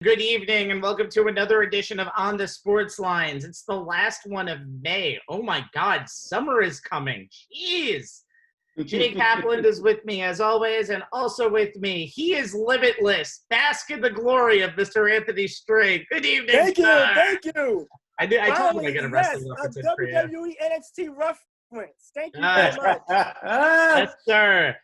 Good evening and welcome to another edition of On the Sports Lines. It's the last one of May. Oh my God, summer is coming. Jeez. Jay Kaplan is with me as always, and also with me, he is limitless. Bask in the glory of Mr. Anthony Strait. Good evening, Thank sir. you. I told him I get a wrestling reference in for you. WWE NXT reference. Thank you very much. Yes, sir.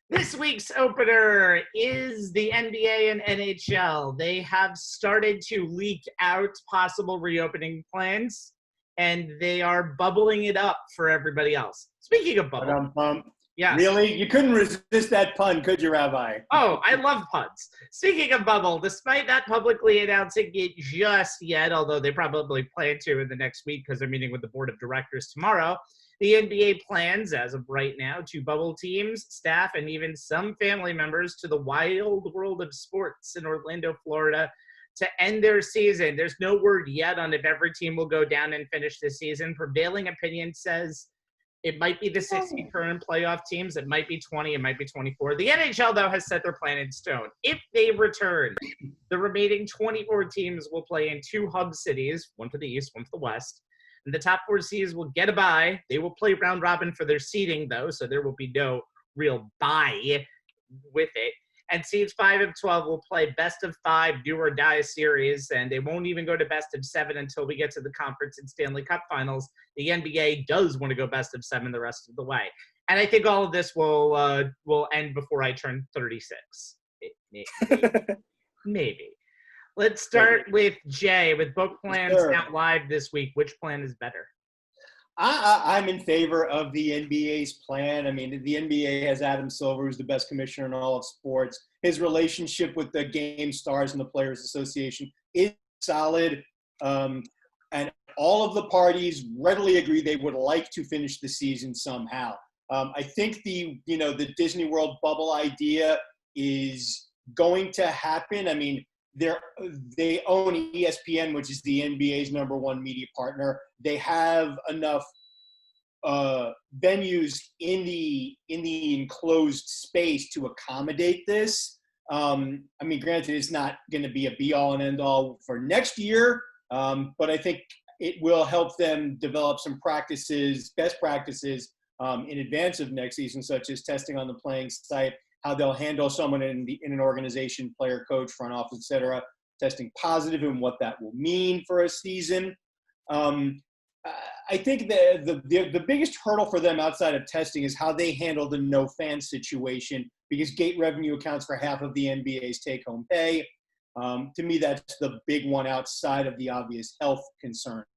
This week's opener is the NBA and NHL. They have started to leak out possible reopening plans, and they are bubbling it up for everybody else. Speaking of bubble, yes. Really? You couldn't resist that pun, could you, Rabbi? Oh, I love puns. Speaking of bubble, despite not publicly announcing it just yet, although they probably plan to in the next week because they're meeting with the board of directors tomorrow, the NBA plans, as of right now, to bubble teams, staff, and even some family members to the wild world of sports in Orlando, Florida, to end their season. There's no word yet on if every team will go down and finish the season. Prevailing opinion says it might be the 60 current playoff teams. It might be 20. It might be 24. The NHL, though, has set their plan in stone. If they return, the remaining 24 teams will play in two hub cities, one for the East, one for the West. And the top four seeds will get a bye. They will play round robin for their seeding, though, so there will be no real bye with it. And seeds 5 of 12 will play best of 5 do or die series, and they won't even go to best of 7 until we get to the conference and Stanley Cup finals. The NBA does want to go best of 7 the rest of the way. And I think all of this will end before I turn 36. Maybe. Let's start with Jay. With book plans out live this week, which plan is better? I'm in favor of the NBA's plan. I mean, the NBA has Adam Silver, who's the best commissioner in all of sports. His relationship with the game stars and the Players Association is solid. And all of the parties readily agree they would like to finish the season somehow. I think the Disney World bubble idea is going to happen. I mean, they own ESPN, which is the NBA's number one media partner. They have enough venues in the enclosed space to accommodate this. I mean, granted, it's not going to be a be-all and end-all for next year, but I think it will help them develop some best practices in advance of next season, such as testing on the playing site, how they'll handle someone in an organization, player, coach, front office, et cetera, testing positive and what that will mean for a season. I think the biggest hurdle for them outside of testing is how they handle the no fan situation, because gate revenue accounts for half of the NBA's take-home pay. To me, that's the big one outside of the obvious health concerns.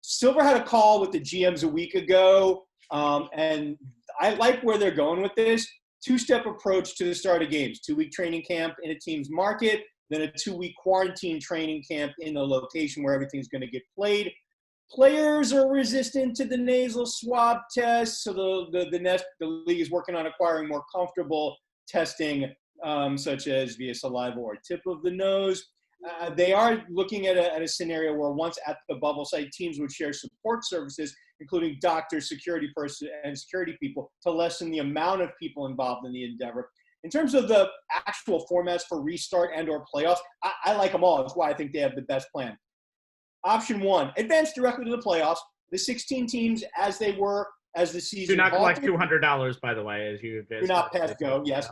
Silver had a call with the GMs a week ago, and I like where they're going with this. Two-step approach to the start of games. 2-week training camp in a team's market, then a 2-week quarantine training camp in the location where everything's going to get played. Players are resistant to the nasal swab test, so the league is working on acquiring more comfortable testing, such as via saliva or tip of the nose. They are looking at a scenario where once at the bubble site, teams would share support services, including doctors, security person, and security people, to lessen the amount of people involved in the endeavor. In terms of the actual formats for restart and or playoffs, I like them all. That's why I think they have the best plan. Option 1, advance directly to the playoffs. The 16 teams as they were as the season. Do not collect $200, by the way, as you. Do not pass go. Yes,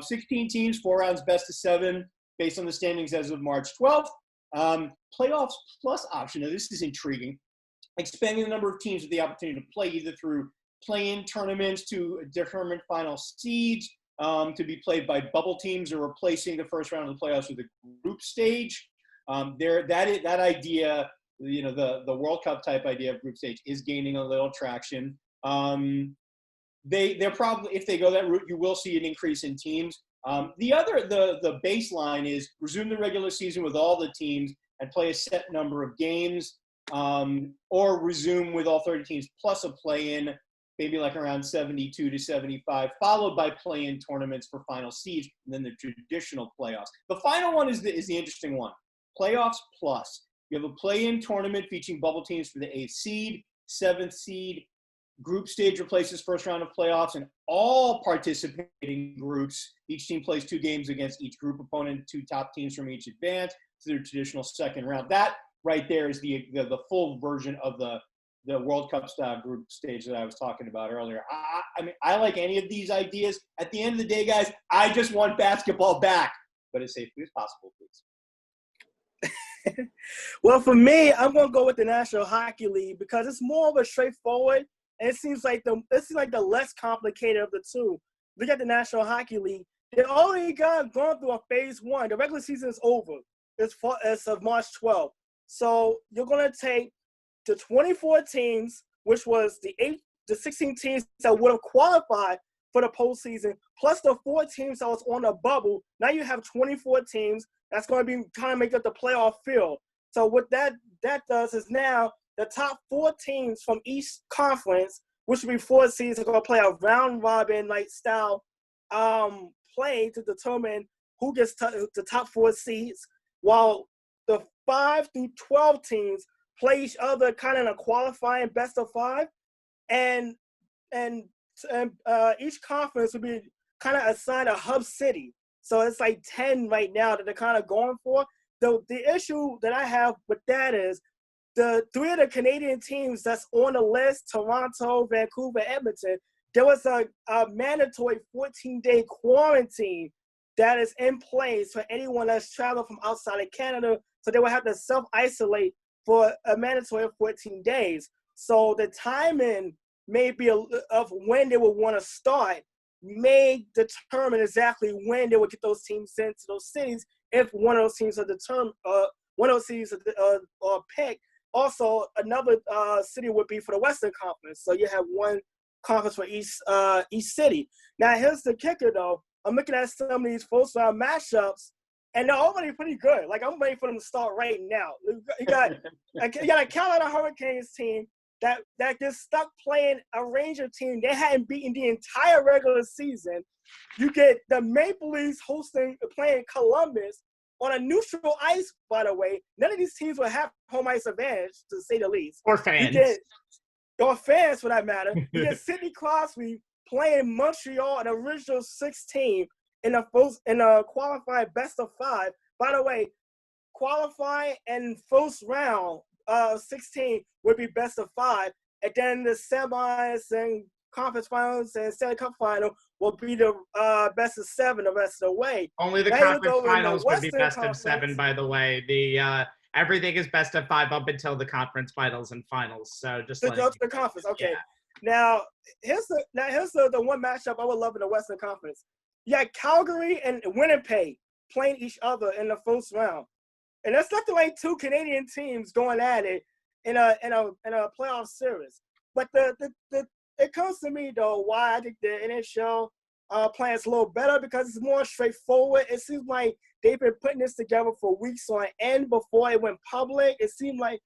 16 teams, 4 rounds, best of 7, based on the standings as of March 12th. Playoffs plus option. Now this is intriguing. Expanding the number of teams with the opportunity to play either through play-in tournaments to determine final seeds, to be played by bubble teams, or replacing the first round of the playoffs with a group stage. That idea, the World Cup type idea of group stage is gaining a little traction. They're probably, if they go that route, you will see an increase in teams. The baseline is resume the regular season with all the teams and play a set number of games, or resume with all 30 teams plus a play-in, maybe like around 72 to 75, followed by play-in tournaments for final seeds, and then the traditional playoffs. The final one is the interesting one. Playoffs plus. You have a play-in tournament featuring bubble teams for the 8th seed, 7th seed, group stage replaces first round of playoffs, and all participating groups, each team plays 2 games against each group opponent. 2 top teams from each advance to their traditional second round. That right there is the full version of the World Cup style group stage that I was talking about earlier. I mean, I like any of these ideas. At the end of the day, guys, I just want basketball back, but as safely as possible, please. Well, for me, I'm going to go with the National Hockey League because it's more of a straightforward, and it seems like the less complicated of the two. Look at the National Hockey League. They already gone through a phase 1. The regular season is over. It's of March 12th. So you're going to take the 24 teams, which was the 16 teams that would have qualified for the postseason, plus the 4 teams that was on the bubble. Now you have 24 teams. That's going to be kind of make up the playoff field. So what that does is now the top 4 teams from each conference, which would be 4 seeds, are going to play a round robin like style play to determine who gets the top 4 seeds, while the 5 through 12 teams play each other kind of in a qualifying best of 5, and each conference would be kind of assigned a hub city. So it's like 10 right now that they're kind of going for. The issue that I have with that is the 3 of the Canadian teams that's on the list, Toronto, Vancouver, Edmonton, there was a mandatory 14-day quarantine that is in place for anyone that's traveled from outside of Canada. So they will have to self-isolate for a mandatory 14 days. So the timing may be of when they would want to start may determine exactly when they would get those teams into those cities if one of those teams are determined, one of those cities are picked. Also, another city would be for the Western Conference. So you have one conference for each city. Now, here's the kicker, though. I'm looking at some of these first-round matchups, and they're already pretty good. Like, I'm ready for them to start right now. You got a Carolina Hurricanes team that just stuck playing a Ranger team they hadn't beaten the entire regular season. You get the Maple Leafs playing Columbus on a neutral ice, by the way. None of these teams will have home ice advantage, to say the least. Or fans. Or fans, for that matter. You get Sidney Crosby playing Montreal, an original 16 in a qualifying best of 5. By the way, qualifying and first round 16 would be best of 5, and then the semis and conference finals and Stanley Cup final will be the best of 7 the rest of the way. Only the conference finals would be best of 7, by the way. The everything is best of 5 up until the conference finals and finals. So just the conference. Okay. Yeah. Now here's the one matchup I would love in the Western Conference. You got Calgary and Winnipeg playing each other in the first round. And that's nothing like 2 Canadian teams going at it in a playoff series. But it comes to me, though, why I think the NHL plans a little better, because it's more straightforward. It seems like they've been putting this together for weeks on end before it went public. It seemed like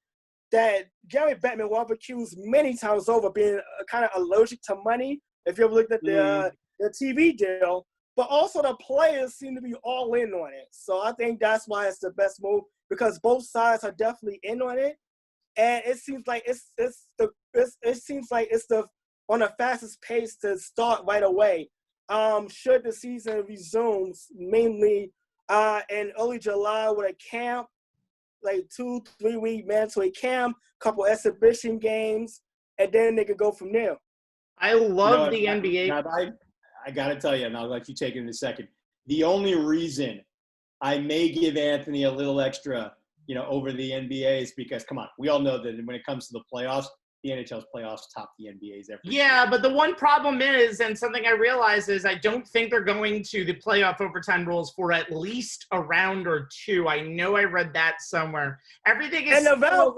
that Gary Bettman was accused many times over being kind of allergic to money, if you ever looked at the TV deal. But also the players seem to be all in on it. So I think that's why it's the best move, because both sides are definitely in on it. And it seems like it's on the fastest pace to start right away. Should the season resumes mainly in early July with a camp, like 2-3 week mandatory camp, couple exhibition games, and then they could go from there. I love the NBA. I got to tell you, and I'll let you take it in a second. The only reason I may give Anthony a little extra, over the NBA is because, come on, we all know that when it comes to the playoffs, the NHL's playoffs top the NBA's every year. But the one problem is, and something I realize is, I don't think they're going to the playoff overtime rules for at least a round or 2. I know I read that somewhere. Everything is the round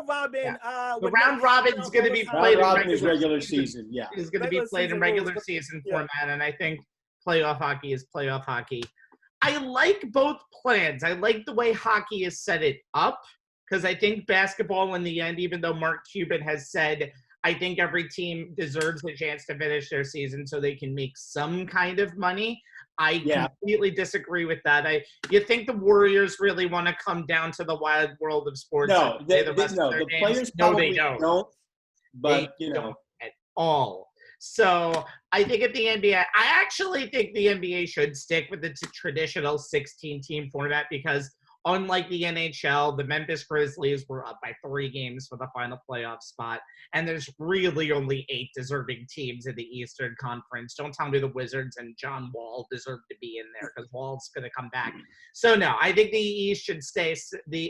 robin. Yeah. The round robin is going to be played in regular season. Yeah, is going to be played in regular season format, and I think playoff hockey is playoff hockey. I like both plans. I like the way hockey has set it up, because I think basketball in the end, even though Mark Cuban has said, I think every team deserves a chance to finish their season so they can make some kind of money. I completely disagree with that. You think the Warriors really want to come down to the wild world of sports? No, the players probably don't. But, all. So I think at the NBA, I actually think the NBA should stick with the traditional 16-team format because unlike the NHL, the Memphis Grizzlies were up by 3 games for the final playoff spot, and there's really only 8 deserving teams in the Eastern Conference. Don't tell me the Wizards and John Wall deserve to be in there because Wall's going to come back. So no, I think the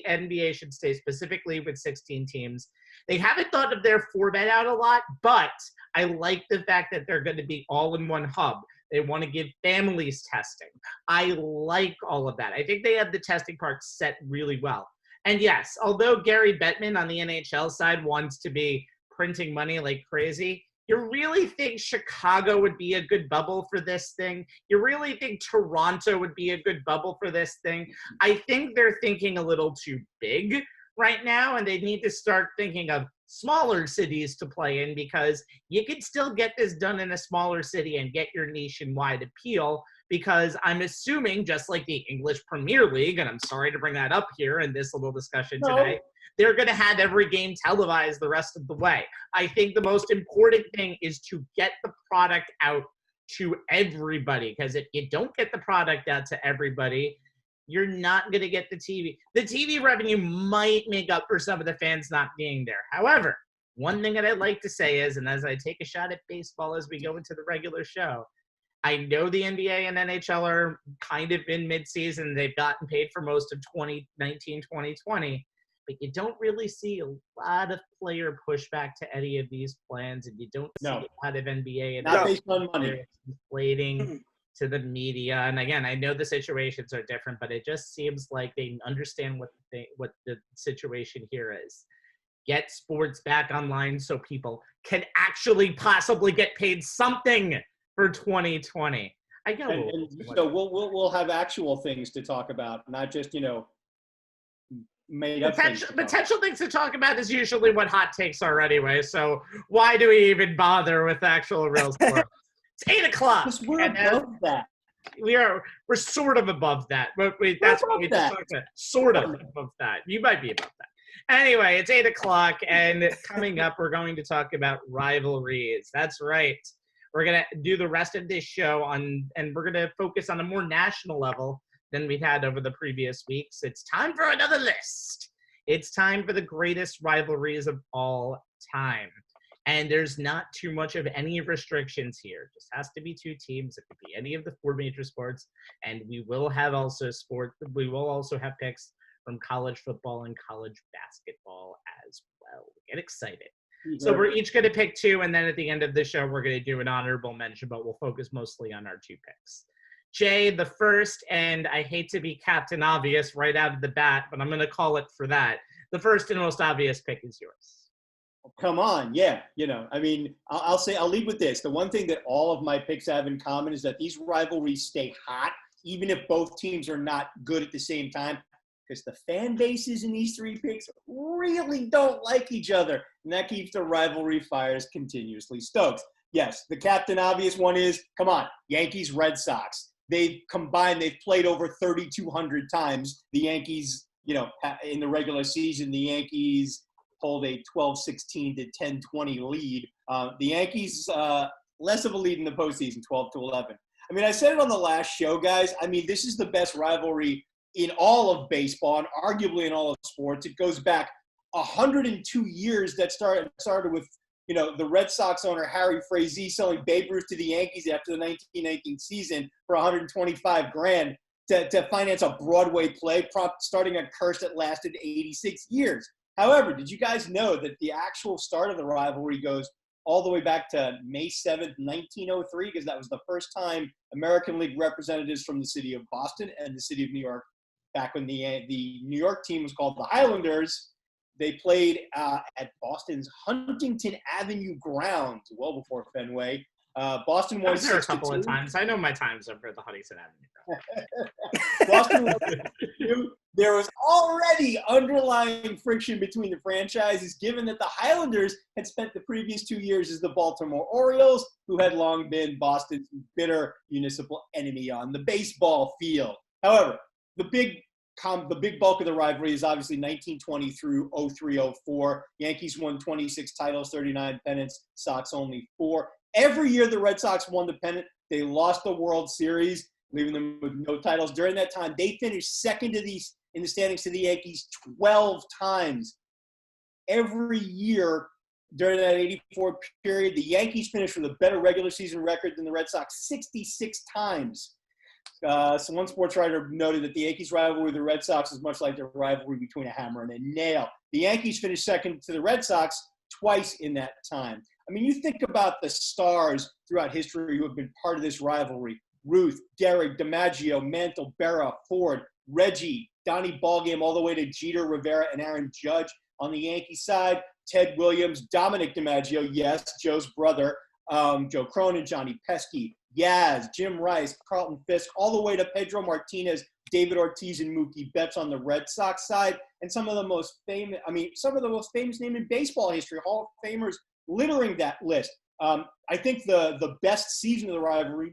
NBA should stay specifically with 16 teams. They haven't thought of their format out a lot, but I like the fact that they're going to be all in one hub. They want to give families testing. I like all of that. I think they have the testing part set really well. And yes, although Gary Bettman on the NHL side wants to be printing money like crazy, you really think Chicago would be a good bubble for this thing? You really think Toronto would be a good bubble for this thing? I think they're thinking a little too big right now, and they need to start thinking of smaller cities to play in because you could still get this done in a smaller city and get your nationwide appeal because I'm assuming, just like the English Premier League, and I'm sorry to bring that up here in this little discussion today, they're going to have every game televised the rest of the way. I think the most important thing is to get the product out to everybody because if you don't get the product out to everybody, you're not going to get the TV. The TV revenue might make up for some of the fans not being there. However, one thing that I'd like to say is, and as I take a shot at baseball as we go into the regular show, I know the NBA and NHL are kind of in midseason. They've gotten paid for most of 2019, 2020, but you don't really see a lot of player pushback to any of these plans, and you don't see a lot of NBA and not based on money inflating to the media. And again, I know the situations are different, but it just seems like they understand what the situation here is. Get sports back online so people can actually possibly get paid something for 2020. I get and so we'll have actual things to talk about, not just made up potential things to talk about is usually what hot takes are anyway. So why do we even bother with actual real sports? It's 8 o'clock. Because we're above that. We're sort of above that. But that's what we just talked about. Sort of above that. You might be above that. Anyway, it's 8 o'clock, and coming up, we're going to talk about rivalries. That's right. We're going to do the rest of this show and we're going to focus on a more national level than we've had over the previous weeks. It's time for another list. It's time for the greatest rivalries of all time. And there's not too much of any restrictions here. It just has to be 2 teams. It could be any of the 4 major sports. And we will also have picks from college football and college basketball as well. Get excited. So we're each going to pick 2, and then at the end of the show, we're going to do an honorable mention, but we'll focus mostly on our 2 picks. Jay, the first, and I hate to be Captain Obvious right out of the bat, but I'm going to call it for that. The first and most obvious pick is yours. Come on, yeah. I'll lead with this. The one thing that all of my picks have in common is that these rivalries stay hot, even if both teams are not good at the same time, because the fan bases in these 3 picks really don't like each other, and that keeps the rivalry fires continuously stoked. Yes, the Captain Obvious one is, come on, Yankees, Red Sox. They've played over 3,200 times. The Yankees, in the regular season, the Yankees hold a 12-16 to 10-20 lead. The Yankees, less of a lead in the postseason, 12-11. I said it on the last show, guys. This is the best rivalry in all of baseball and arguably in all of sports. It goes back 102 years that started with, the Red Sox owner Harry Frazee selling Babe Ruth to the Yankees after the 1919 season for $125,000 to finance a Broadway play, starting a curse that lasted 86 years. However, did you guys know that the actual start of the rivalry goes all the way back to May 7th, 1903, because that was the first time American League representatives from the city of Boston and the city of New York, back when the New York team was called the Highlanders, they played at Boston's Huntington Avenue grounds, well before Fenway. Boston won 6-2. There a couple of times. I know my times over at the Huntington Avenue. Boston won 6-2. There was already underlying friction between the franchises, given that the Highlanders had spent the previous 2 years as the Baltimore Orioles, who had long been Boston's bitter municipal enemy on the baseball field. However, the big the big bulk of the rivalry is obviously 1920 through 03-04. Yankees won 26 titles, 39 pennants. Sox only 4. Every year the Red Sox won the pennant, they lost the World Series, leaving them with no titles. During that time, they finished second in the standings to the Yankees 12 times. Every year during that 84 period, the Yankees finished with a better regular season record than the Red Sox 66 times. So one sports writer noted that the Yankees' rivalry with the Red Sox is much like the rivalry between a hammer and a nail. The Yankees finished second to the Red Sox twice in that time. I mean, you think about the stars throughout history who have been part of this rivalry. Ruth, Derek, DiMaggio, Mantle, Berra, Ford, Reggie, Donnie Ballgame, all the way to Jeter, Rivera, and Aaron Judge. On the Yankee side, Ted Williams, Dominic DiMaggio, yes, Joe's brother, Joe Cronin, Johnny Pesky, Yaz, Jim Rice, Carlton Fisk, all the way to Pedro Martinez, David Ortiz, and Mookie Betts on the Red Sox side. And some of the most famous names in baseball history, Hall of Famers littering that list. I think the best season of the rivalry,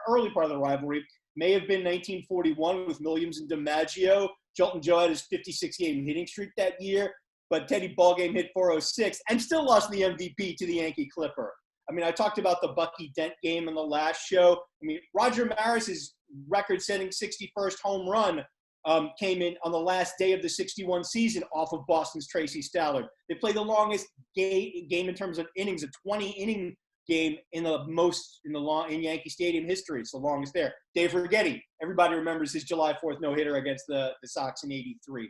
early part of the rivalry, may have been 1941 with Williams and DiMaggio. Jolton Joe had his 56-game hitting streak that year, but Teddy Ballgame hit 406 and still lost the MVP to the Yankee Clipper. I mean, I talked about the Bucky Dent game in the last show. I mean, Roger Maris's record-setting 61st home run came in on the last day of the 61 season off of Boston's Tracy Stallard. They played the longest game in terms of innings, a 20-inning game in Yankee Stadium history. It's the longest there. Dave Righetti, everybody remembers his July 4th no-hitter against the Sox in '83.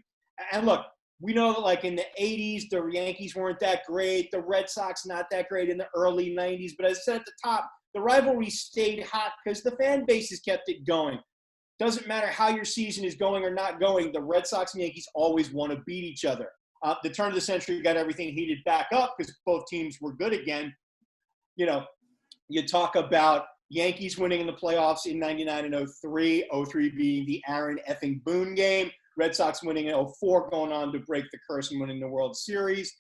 And look, we know that like in the 80s, the Yankees weren't that great. The Red Sox not that great in the early 90s. But as I said at the top, the rivalry stayed hot because the fan bases kept it going. Doesn't matter how your season is going or not going, the Red Sox and Yankees always want to beat each other. The turn of the century got everything heated back up because both teams were good again. You know, you talk about Yankees winning in the playoffs in 99 and 03, 03 being the Aaron effing Boone game. Red Sox winning in 04, going on to break the curse and winning the World Series.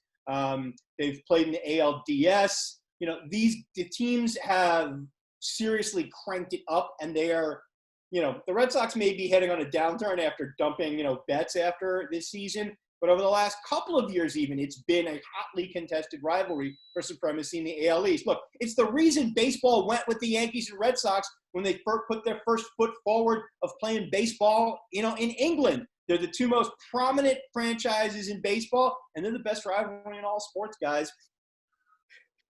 They've played in the ALDS. You know, the teams have seriously cranked it up, and they are, you know, the Red Sox may be heading on a downturn after dumping, you know, bets after this season. But over the last couple of years even, it's been a hotly contested rivalry for supremacy in the AL East. Look, it's the reason baseball went with the Yankees and Red Sox when they first put their first foot forward of playing baseball, you know, in England. They're the two most prominent franchises in baseball, and they're the best rivalry in all sports, guys.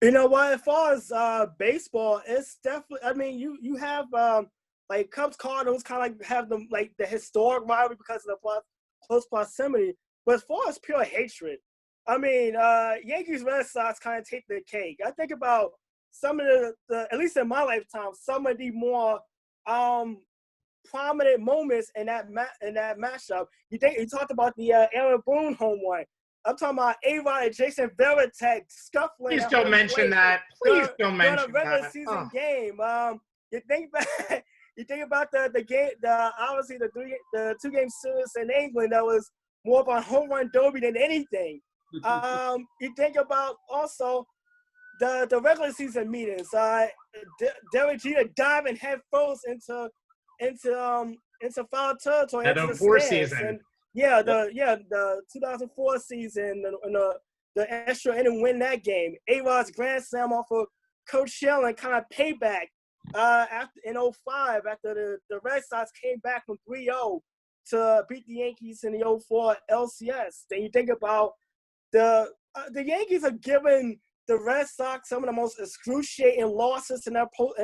You know what? As far as baseball, it's definitely. I mean, you have like Cubs Cardinals kind of like have them like the historic rivalry because of the close proximity. But as far as pure hatred, I mean, Yankees Red Sox kind of take the cake. I think about some of the at least in my lifetime, some of the more prominent moments in that matchup. You talked about the Aaron Boone home run. I'm talking about A-Rod and Jason Varitek scuffling. Please don't mention that. Please don't mention that. During a regular season game. You think about the game, obviously the 2-game series in England that was more about home run derby than anything. You think about also the regular season meetings. Derek Jeter diving headfirst into foul territory. That 04 season. And the 2004 season and the extra inning win that game. A-Rod's grand slam off of Coach Schilling kind of payback after in 05 after the Red Sox came back from 3-0 to beat the Yankees in the 04 LCS. Then you think about the Yankees are giving the Red Sox some of the most excruciating losses in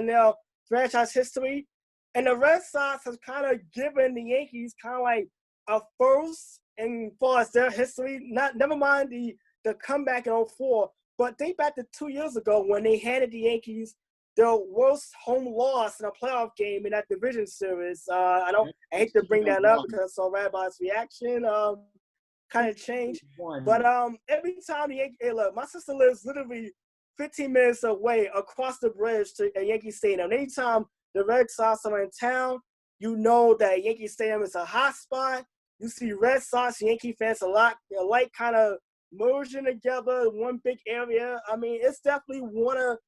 their franchise history. And the Red Sox have kind of given the Yankees kind of like a first in far as their history. Never mind the comeback in 04, but think back to 2 years ago when they handed the Yankees their worst home loss in a playoff game in that division series. I hate to bring that up because I saw Rabbi's reaction kind of changed. But every time the Yankees, look, my sister lives literally 15 minutes away across the bridge to a Yankee Stadium. Anytime the Red Sox are in town, you know that Yankee Stadium is a hot spot. You see Red Sox, Yankee fans alike kind of merging together in one big area. I mean, it's definitely one of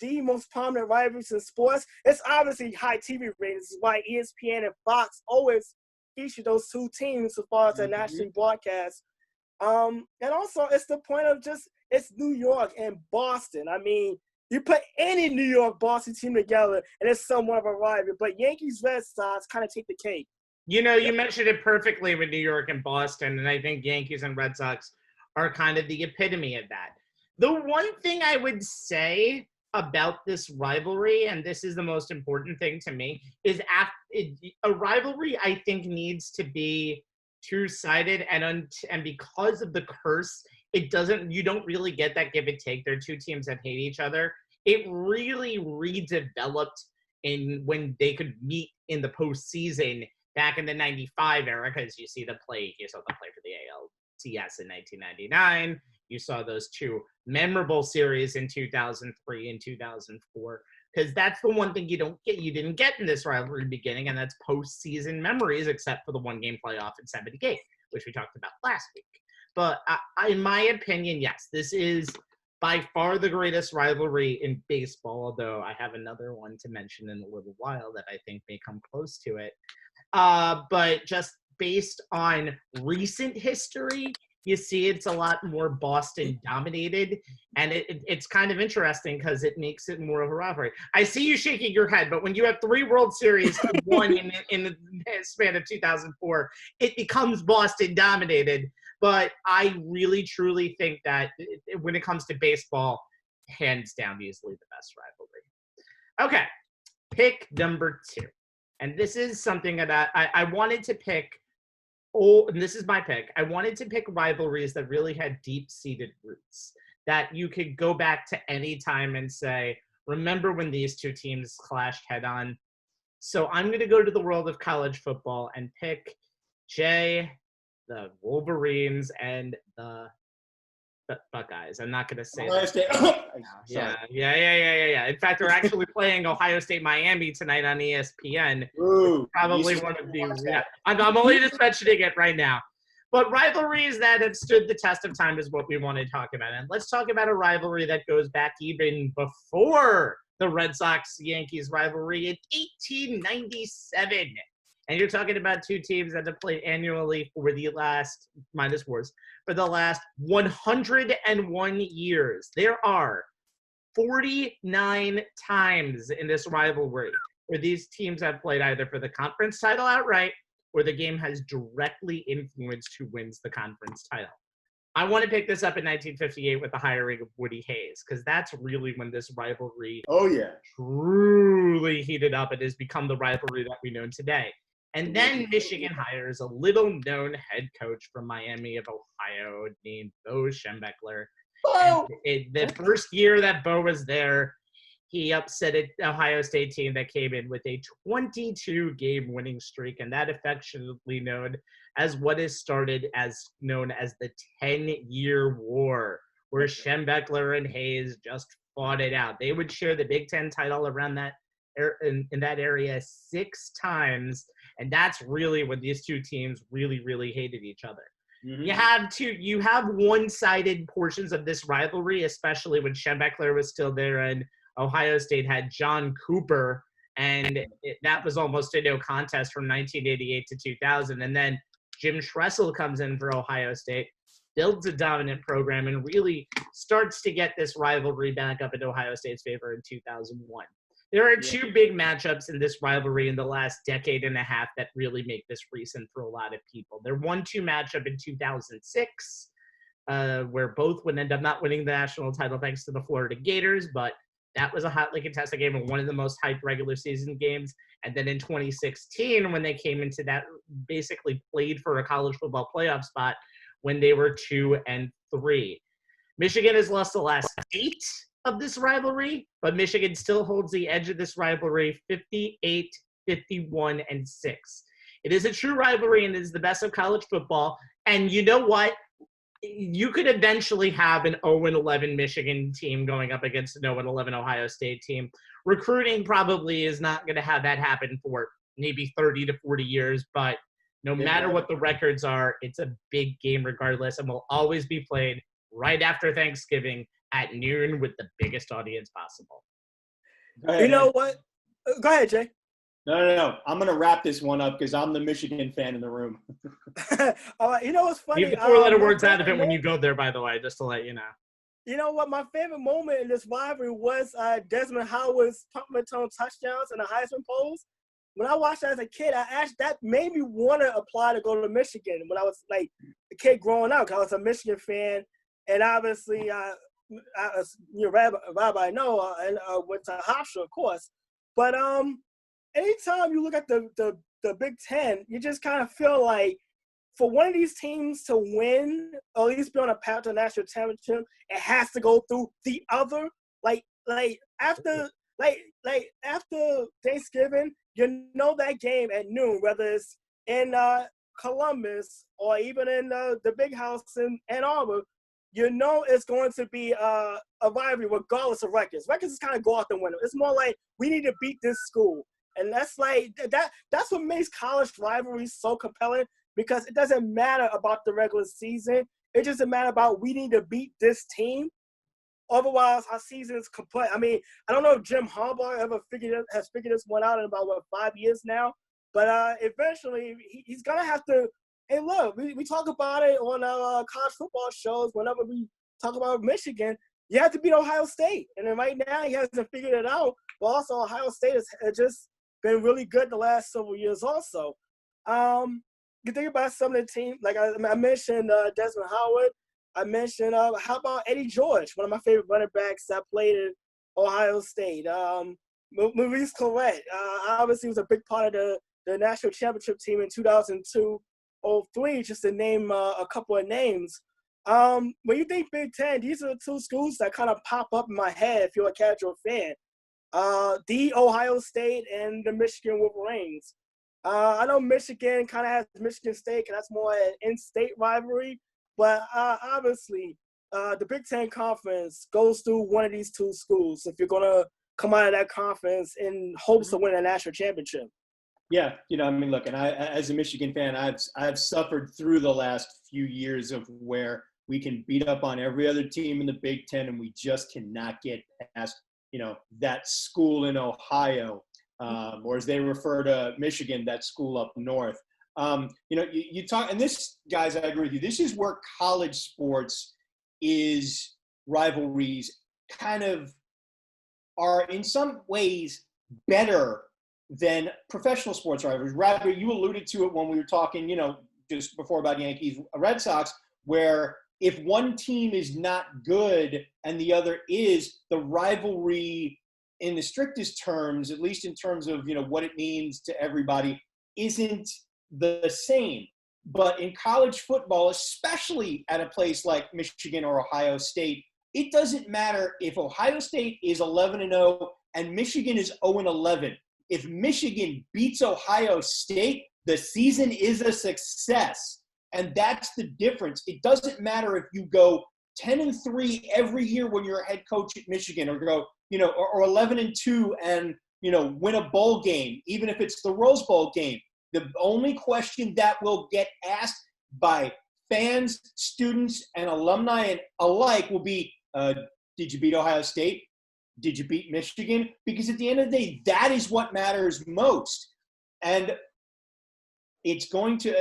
the most prominent rivalries in sports. It's obviously high TV ratings. This is why ESPN and Fox always feature those two teams as far as their national broadcast. And also, it's the point of just it's New York and Boston. I mean, you put any New York-Boston team together, and it's somewhat of a rivalry. But Yankees-Red Sox kind of take the cake. You know, you mentioned it perfectly with New York and Boston, and I think Yankees and Red Sox are kind of the epitome of that. The one thing I would say about this rivalry, and this is the most important thing to me, is a rivalry I think needs to be two-sided, and because of the curse, you don't really get that give and take. They're two teams that hate each other. It really redeveloped when they could meet in the postseason back in the 95 era, because you saw them play for the ALCS in 1999. You saw those two memorable series in 2003 and 2004, because that's the one thing you didn't get in this rivalry beginning, and that's postseason memories, except for the one-game playoff in 70 games, which we talked about last week. But in my opinion, yes, this is by far the greatest rivalry in baseball, although I have another one to mention in a little while that I think may come close to it. But just based on recent history, you see it's a lot more Boston dominated, and it's kind of interesting because it makes it more of a rivalry. I see you shaking your head, but when you have 3 World Series won in the span of 2004, it becomes Boston dominated. But I really, truly think that when it comes to baseball, hands down, easily the best rivalry. Okay, pick number 2. And this is something that I wanted to pick. And this is my pick. I wanted to pick rivalries that really had deep-seated roots, that you could go back to any time and say, remember when these two teams clashed head-on? So I'm going to go to the world of college football and pick Jay, the Wolverines, and the Buckeyes. I'm not going to say Ohio that. State. Yeah. In fact, they're actually playing Ohio State Miami tonight on ESPN. Ooh, Probably one of the. Yeah, I'm only just mentioning it right now. But rivalries that have stood the test of time is what we want to talk about. And let's talk about a rivalry that goes back even before the Red Sox-Yankees rivalry in 1897. And you're talking about two teams that have played annually for the last, minus wars, for the last 101 years. There are 49 times in this rivalry where these teams have played either for the conference title outright or the game has directly influenced who wins the conference title. I want to pick this up in 1958 with the hiring of Woody Hayes, because that's really when this rivalry truly heated up and has become the rivalry that we know today. And then Michigan hires a little-known head coach from Miami of Ohio named Bo Schembechler. The first year that Bo was there, he upset an Ohio State team that came in with a 22-game winning streak, and that affectionately known as what is known as the 10-year war, where Schembechler and Hayes just fought it out. They would share the Big Ten title around that in that area 6 times, and that's really when these two teams really, really hated each other. Mm-hmm. You have one-sided portions of this rivalry, especially when Schembechler was still there and Ohio State had John Cooper, and that was almost a no contest from 1988 to 2000. And then Jim Tressel comes in for Ohio State, builds a dominant program, and really starts to get this rivalry back up in Ohio State's favor in 2001. There are 2 big matchups in this rivalry in the last decade and a half that really make this recent for a lot of people. Their 1-2 matchup in 2006, where both would end up not winning the national title thanks to the Florida Gators, but that was a hotly contested game and one of the most hyped regular season games. And then in 2016, when they came into that, basically played for a college football playoff spot when they were 2-3. Michigan has lost the last 8 of this rivalry, but Michigan still holds the edge of this rivalry 58, 51, and 6. It is a true rivalry, and it is the best of college football. And you know what? You could eventually have an 0-11 Michigan team going up against an 0-11 Ohio State team. Recruiting probably is not going to have that happen for maybe 30 to 40 years, but no matter what the records are, it's a big game regardless, and will always be played right after Thanksgiving at noon with the biggest audience possible. You know what? Go ahead, Jay. No. I'm going to wrap this one up because I'm the Michigan fan in the room. You know what's funny? Leave the four-letter my words out of favorite it when you moment- go there, by the way, just to let you know. You know what? My favorite moment in this rivalry was Desmond Howard's punt return touchdowns and the Heisman polls. When I watched that as a kid, that made me want to apply to go to Michigan when I was like a kid growing up. 'Cause I was a Michigan fan, and obviously I was Rabbi Noah and went to Hofstra, of course. But anytime you look at the Big Ten, you just kind of feel like for one of these teams to win, or at least be on a path to a national championship, it has to go through the other. Like after Thanksgiving, you know that game at noon, whether it's in Columbus or even in the big house in Ann Arbor, you know it's going to be a rivalry regardless of records. Records is kind of go out the window. It's more like we need to beat this school. And that's like that's what makes college rivalries so compelling, because it doesn't matter about the regular season. It doesn't matter about we need to beat this team. Otherwise, our season is complete. I mean, I don't know if Jim Harbaugh has figured this one out in about, 5 years now. But eventually, he's going to have to – hey, look, we talk about it on our college football shows whenever we talk about Michigan. You have to beat Ohio State. And then right now, he hasn't figured it out. But also, Ohio State has just been really good the last several years also. You think about some of the team, like I mentioned Desmond Howard. I mentioned, how about Eddie George, one of my favorite running backs that played in Ohio State. Maurice Clarett, obviously was a big part of the national championship team in 2002-03, just to name a couple of names. When you think Big Ten, these are the two schools that kind of pop up in my head if you're a casual fan. The Ohio State and the Michigan Wolverines. I know Michigan kind of has Michigan State, and that's more an in-state rivalry. But obviously, the Big Ten Conference goes through one of these two schools if you're going to come out of that conference in hopes of winning a national championship. Yeah, I mean, look, and I, as a Michigan fan, I've suffered through the last few years of where we can beat up on every other team in the Big Ten, and we just cannot get past, that school in Ohio, or as they refer to Michigan, that school up north. You talk, and this, guys, I agree with you. This is where college sports is rivalries kind of are in some ways better than professional sports rivalries. Rather, you alluded to it when we were talking, just before about Yankees Red Sox, where if one team is not good and the other is, the rivalry in the strictest terms, at least in terms of, what it means to everybody, isn't the same. But in college football, especially at a place like Michigan or Ohio State, it doesn't matter if Ohio State is 11-0 and Michigan is 0-11. If Michigan beats Ohio State, the season is a success. And that's the difference. It doesn't matter if you go 10-3 every year when you're a head coach at Michigan, or go, or 11-2 and, win a bowl game, even if it's the Rose Bowl game. The only question that will get asked by fans, students, and alumni alike will be, did you beat Ohio State? Did you beat Michigan? Because at the end of the day, that is what matters most. And it's going to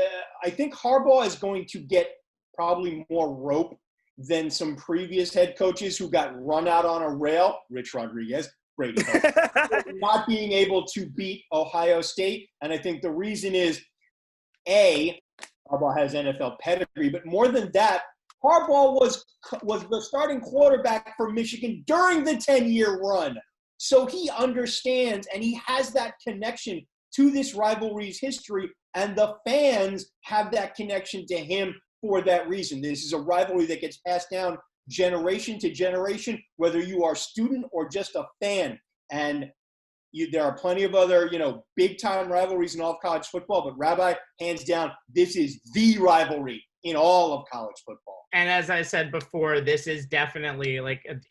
I think Harbaugh is going to get probably more rope than some previous head coaches who got run out on a rail. Rich Rodriguez, great coach. Not being able to beat Ohio State. And I think the reason is, A, Harbaugh has NFL pedigree, but more than that, Harbaugh was the starting quarterback for Michigan during the 10-year run. So he understands, and he has that connection to this rivalry's history, and the fans have that connection to him for that reason. This is a rivalry that gets passed down generation to generation, whether you are a student or just a fan. And there are plenty of other, big-time rivalries in all of college football, but Rabbi, hands down, this is the rivalry in all of college football. And as I said before, this is definitely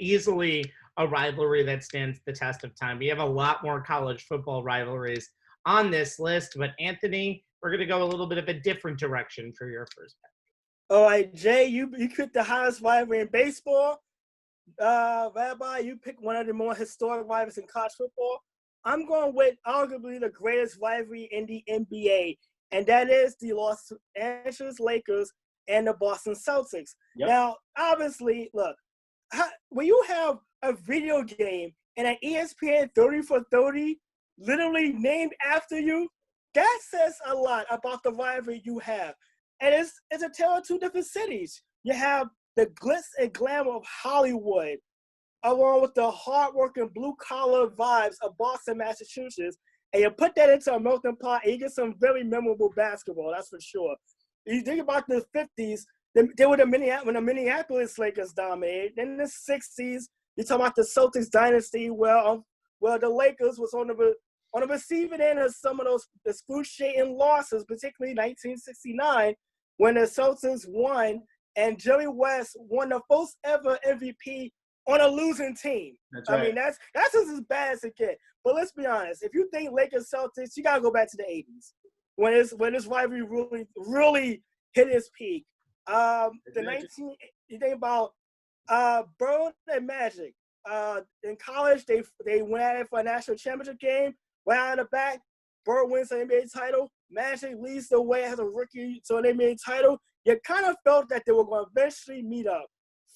easily a rivalry that stands the test of time. We have a lot more college football rivalries on this list, but Anthony, we're going to go a little bit of a different direction for your first pick. All right, Jay, you picked the highest rivalry in baseball. Rabbi, you picked one of the more historic rivals in college football. I'm going with arguably the greatest rivalry in the NBA, and that is the Los Angeles Lakers and the Boston Celtics. Yep. Now, obviously, look, when you have a video game and an ESPN 30 for 30 literally named after you, that says a lot about the rivalry you have. And it's a tale of two different cities. You have the glitz and glamour of Hollywood, along with the hardworking blue-collar vibes of Boston, Massachusetts, and you put that into a melting pot, and you get some very memorable basketball, that's for sure. You think about the 50s, they were when the Minneapolis Lakers dominated. Then in the 60s, you talk about the Celtics dynasty, where the Lakers was on the receiving end of some of those excruciating losses, particularly 1969, when the Celtics won, and Jerry West won the first ever MVP on a losing team. That's right. I mean, that's just as bad as it gets. But let's be honest. If you think Lakers Celtics, you gotta go back to the 80s when this rivalry really hit its peak. You think about Bird and Magic. In college, they went at it for a national championship game. Right out of the back, Bird wins the NBA title. Magic leads the way as a rookie to an NBA title. You kind of felt that they were going to eventually meet up.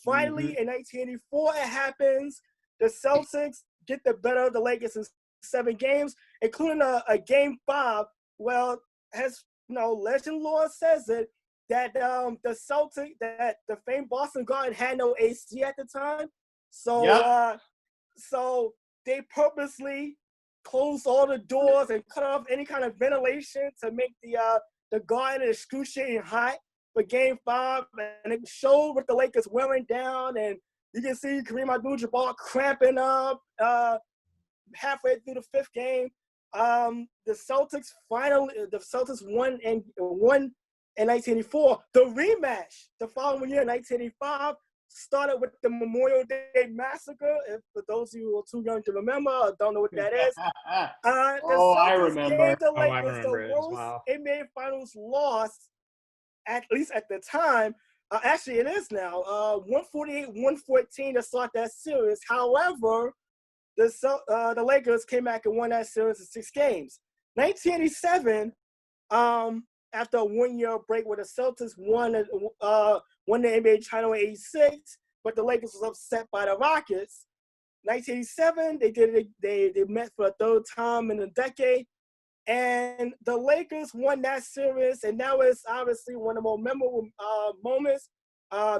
Finally, in 1984, it happens. The Celtics get the better of the Lakers in 7 games, including a game 5. Well, as legend lore says it, that the famed Boston Garden had no AC at the time. So, so they purposely closed all the doors and cut off any kind of ventilation to make the Garden excruciating hot for Game 5, and it showed with the Lakers wearing down, and you can see Kareem Abdul-Jabbar cramping up halfway through the 5th game. The Celtics won in 1984. The rematch the following year, 1985, started with the Memorial Day Massacre. For those of you who are too young to remember or don't know what that is, I remember. Gave the I Lakers remember the it as worst well. NBA Finals loss, at least at the time. Actually, it is now 148-114 to start that series. However, the Lakers came back and won that series in 6 games. 1987, after a 1-year break where the Celtics won the NBA title in 86, but the Lakers was upset by the Rockets. 1987, they met for a 3rd time in a decade, and the Lakers won that series, and that was obviously one of the more memorable moments.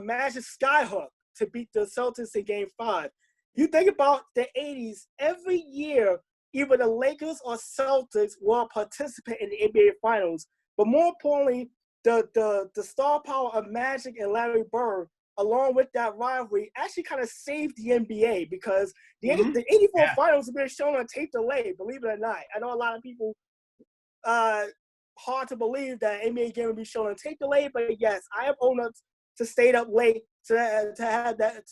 Magic skyhook to beat the Celtics in Game 5. You think about the 80s, every year, either the Lakers or Celtics will participate in the NBA Finals. But more importantly, the star power of Magic and Larry Bird, along with that rivalry, actually kind of saved the NBA, because the 84 Finals have been shown on tape delay, believe it or not. I know a lot of people, hard to believe that NBA game would be shown on tape delay, but yes, I have owned up to stayed up late to have that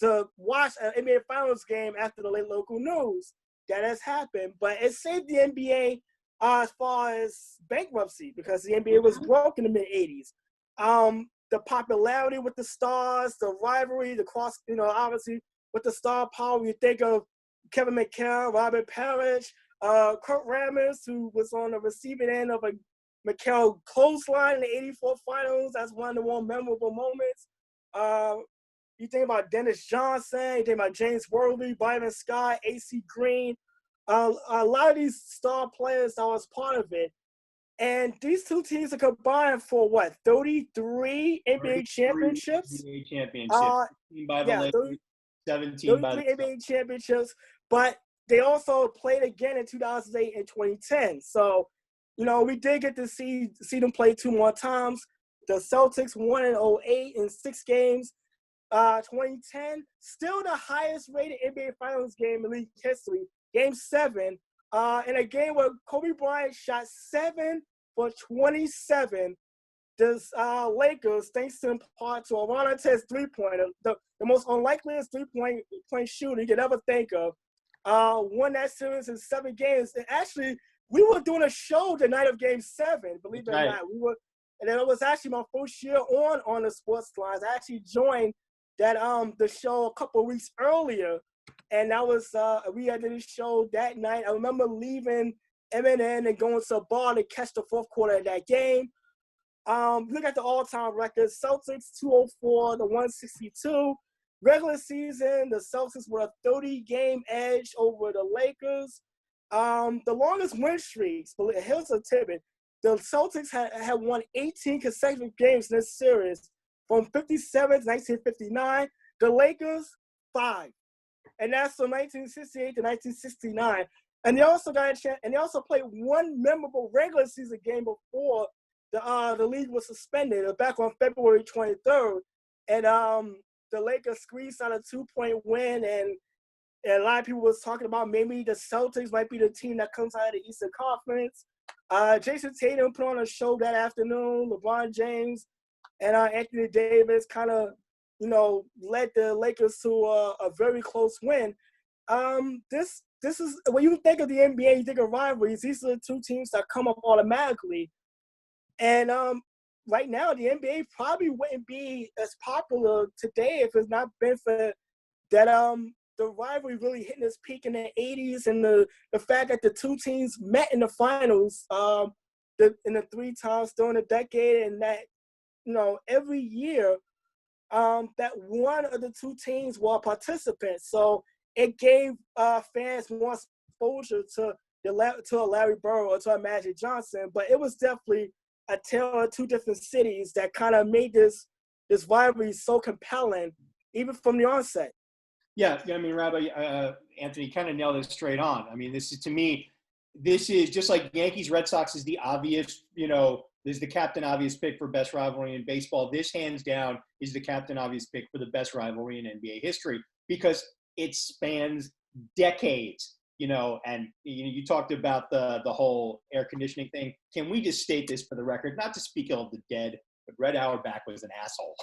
to watch an NBA Finals game after the late local news. That has happened, but it saved the NBA as far as bankruptcy, because the NBA was broke in the mid-'80s. The popularity with the stars, the rivalry, the cross, obviously with the star power, you think of Kevin McHale, Robert Parrish, Kurt Rambis, who was on the receiving end of a McHale clothesline in the 84 Finals. That's one of the more memorable moments. You think about Dennis Johnson, you think about James Worthy, Byron Scott, A.C. Green, a lot of these star players that was part of it. And these two teams are combined for 33 NBA championships? NBA championships. 16 by the Lakers, 17 by the NBA championships. But they also played again in 2008 and 2010. So, we did get to see them play 2 more times. The Celtics won in 2008 in 6 games. 2010, still the highest rated NBA Finals game in league history, Game 7, in a game where Kobe Bryant shot 7 for 27. The Lakers, thanks in part to Ron Artest's 3-pointer, the most unlikeliest 3-point shooter you could ever think of, won that series in 7 games. And actually, we were doing a show the night of Game 7, believe it or not. And it was actually my first year on the sports lines. I actually joined that the show a couple of weeks earlier, And that was we had this show that night. I remember leaving MNN and going to a bar to catch the fourth quarter of that game. Look at the all-time records. Celtics 204 to 162. Regular season, the Celtics were a 30-game edge over the Lakers. The longest win streaks, but here's a tidbit. The Celtics had won 18 consecutive games in this series from 57 to 1959. The Lakers, 5. And that's from 1968 to 1969. And they also got a chance, and they also played one memorable regular season game before the league was suspended, back on February 23rd. And the Lakers squeezed out a 2-point win, and a lot of people was talking about maybe the Celtics might be the team that comes out of the Eastern Conference. Jason Tatum put on a show that afternoon. LeBron James and Anthony Davis kind of, led the Lakers to a very close win. This is, when you think of the NBA, you think of rivalries. These are the two teams that come up automatically. And right now, the NBA probably wouldn't be as popular today if it's not been for that the rivalry really hitting its peak in the 80s, and the fact that the two teams met in the finals in the 3 times during the decade, and that, every year that one of the two teams were participants. So it gave fans more exposure to a Larry Bird or to a Magic Johnson, but it was definitely a tale of two different cities that kind of made this rivalry so compelling, even from the onset. Yeah, I mean, Rabbi, Anthony kind of nailed it straight on. I mean, this is just like Yankees Red Sox is the obvious, this is the captain obvious pick for best rivalry in baseball. This, hands down, is the captain obvious pick for the best rivalry in NBA history, because it spans decades. And you talked about the whole air conditioning thing. Can we just state this for the record? Not to speak ill of the dead, but Red Auerbach was an asshole.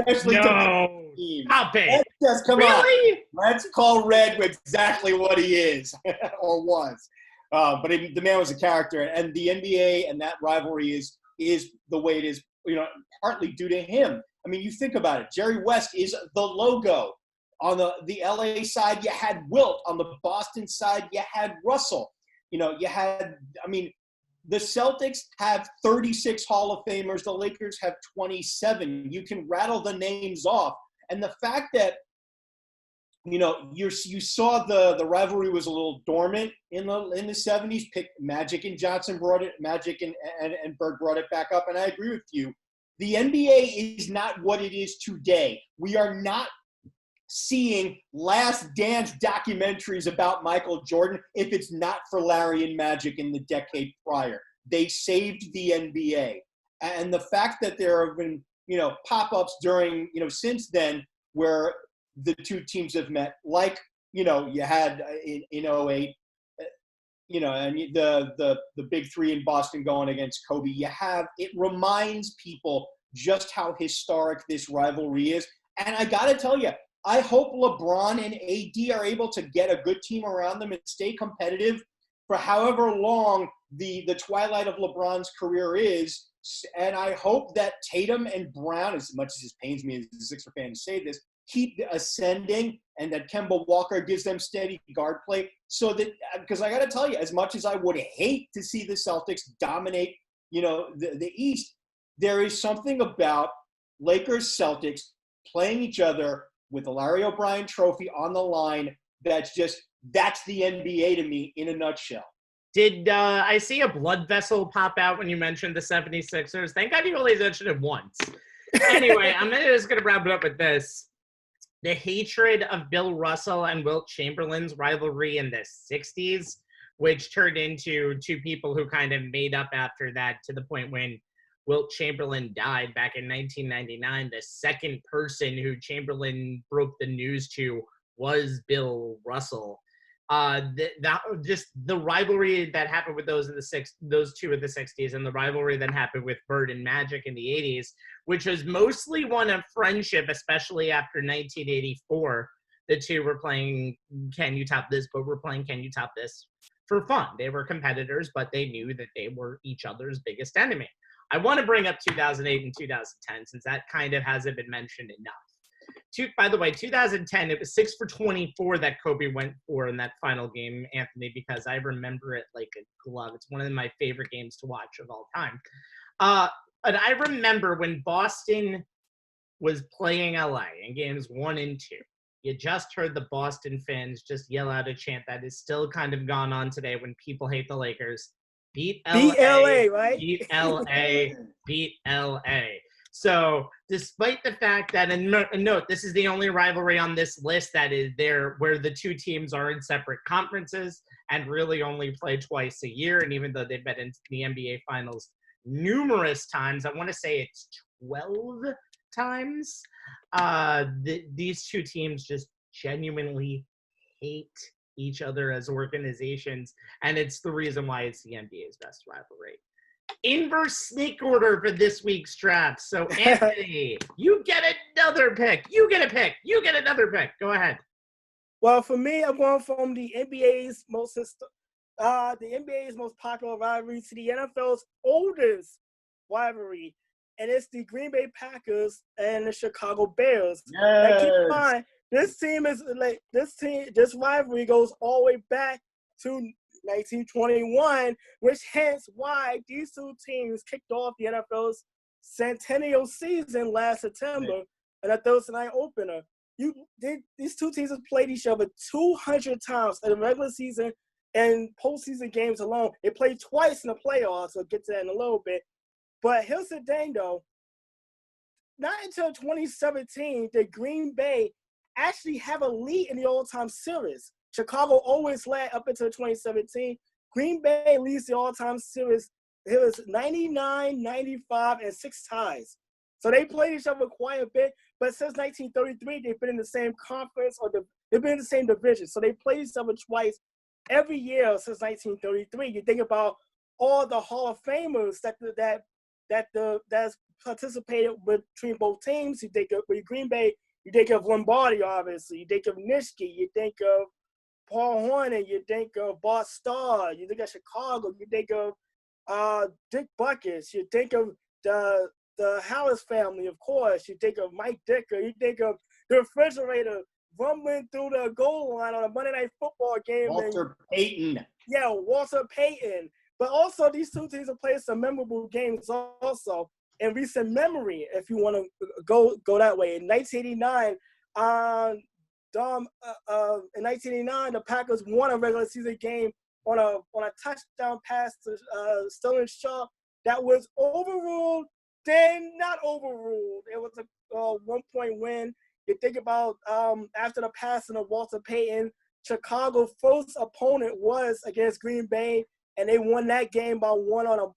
Especially no, stop it. Just come really? on. Let's call Red exactly what he is or was. But the man was a character, and the NBA and that rivalry is the way it is. Partly due to him. I mean, you think about it. Jerry West is the logo. On the LA side, you had Wilt. On the Boston side, you had Russell. The Celtics have 36 Hall of Famers. The Lakers have 27. You can rattle the names off. And the fact that, you saw the rivalry was a little dormant in the 70s. Magic and Johnson brought it. Magic and Bird brought it back up. And I agree with you. The NBA is not what it is today. We are not seeing Last Dance documentaries about Michael Jordan if it's not for Larry and Magic in the decade prior. They saved the NBA. And the fact that there have been, pop-ups during, since then, where the two teams have met, like, you had in 08, and the big three in Boston going against Kobe. It reminds people just how historic this rivalry is. And I got to tell you, I hope LeBron and AD are able to get a good team around them and stay competitive for however long the twilight of LeBron's career is. And I hope that Tatum and Brown, as much as it pains me as a Sixer fan to say this, keep ascending, and that Kemba Walker gives them steady guard play. So that, because I got to tell you, as much as I would hate to see the Celtics dominate, the East, there is something about Lakers Celtics playing each other with the Larry O'Brien trophy on the line. That's the NBA to me in a nutshell. Did I see a blood vessel pop out when you mentioned the 76ers? Thank God you only mentioned it once. Anyway, I'm just going to wrap it up with this. The hatred of Bill Russell and Wilt Chamberlain's rivalry in the 60s, which turned into two people who kind of made up after that, to the point when Wilt Chamberlain died back in 1999. The second person who Chamberlain broke the news to was Bill Russell. The rivalry that happened with those two in the 60s, and the rivalry that happened with Bird and Magic in the 80s, which was mostly one of friendship, especially after 1984. The two were playing Can You Top This, but we're playing Can You Top This for fun. They were competitors, but they knew that they were each other's biggest enemy. I want to bring up 2008 and 2010, since that kind of hasn't been mentioned enough. By the way, 2010, it was 6 for 24 that Kobe went for in that final game, Anthony, because I remember it like a glove. It's one of my favorite games to watch of all time. And I remember when Boston was playing LA in games 1 and 2. You just heard the Boston fans just yell out a chant that is still kind of gone on today when people hate the Lakers. Beat LA, Beat LA, right? Beat LA, beat LA. So despite the fact that, and note, this is the only rivalry on this list that is there where the two teams are in separate conferences and really only play twice a year. And even though they've been in the NBA Finals numerous times, I want to say it's 12 times, these two teams just genuinely hate each other as organizations, and it's the reason why it's the NBA's best rivalry. Inverse snake order for this week's draft. So Anthony, you get another pick. You get a pick. You get another pick. Go ahead. Well, for me, I'm going from the NBA's most popular rivalry to the NFL's oldest rivalry, and it's the Green Bay Packers and the Chicago Bears. Yes. Now, keep in mind, this rivalry goes all the way back to 1921, which hence why these two teams kicked off the NFL's centennial season last September in a Thursday night opener. These two teams have played each other 200 times in the regular season and postseason games alone. They played twice in the playoffs. We'll get to that in a little bit. But here's the thing, though. Not until 2017 did Green Bay actually have a lead in the all-time series. Chicago always led up until 2017. Green Bay leads the all-time series. It was 99, 95, and 6 ties. So they played each other quite a bit. But since 1933, they've been in the same conference they've been in the same division. So they played each other twice every year since 1933. You think about all the Hall of Famers that's participated between both teams. You think of with Green Bay, you think of Lombardi, obviously. You think of Nitschke. You think of Paul Horner. You think of Bart Starr. You think of Chicago. You think of Dick Buckets. You think of the Hallis family, of course. You think of Mike Dicker. You think of the refrigerator rumbling through the goal line on a Monday Night Football game. Walter Payton. Yeah, Walter Payton. But also, these two teams have played some memorable games also in recent memory, if you want to go that way. In 1989, the Packers won a regular season game on a touchdown pass to Sterling Sharp that was overruled, then not overruled. It was a 1-point win. You think about after the passing of Walter Payton, Chicago's first opponent was against Green Bay, and they won that game by 1 on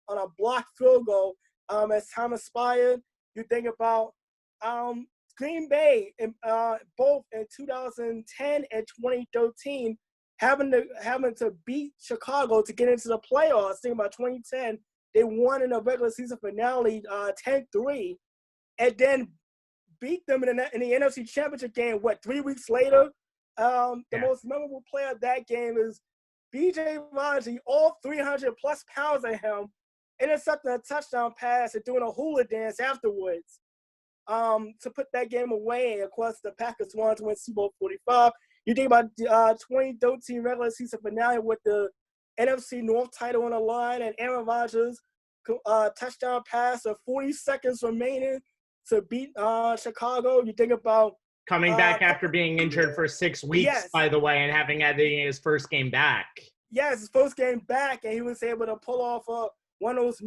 a blocked field goal. As time expired, you think about Green Bay both in 2010 and 2013 having to beat Chicago to get into the playoffs. Think about 2010, they won in the regular season finale 10-3, and then beat them in the NFC Championship game. 3 weeks later? The most memorable player of that game is B.J. Raji, all 300-plus pounds of him, intercepting a touchdown pass and doing a hula dance afterwards to put that game away. And, of course, the Packers wanted to win Super Bowl 45. You think about the 2013 regular season finale with the NFC North title on the line and Aaron Rodgers touchdown pass of 40 seconds remaining to beat Chicago. You think about coming back after being injured for 6 weeks, by the way, and having his first game back. Yes, his first game back, and he was able to pull off one of those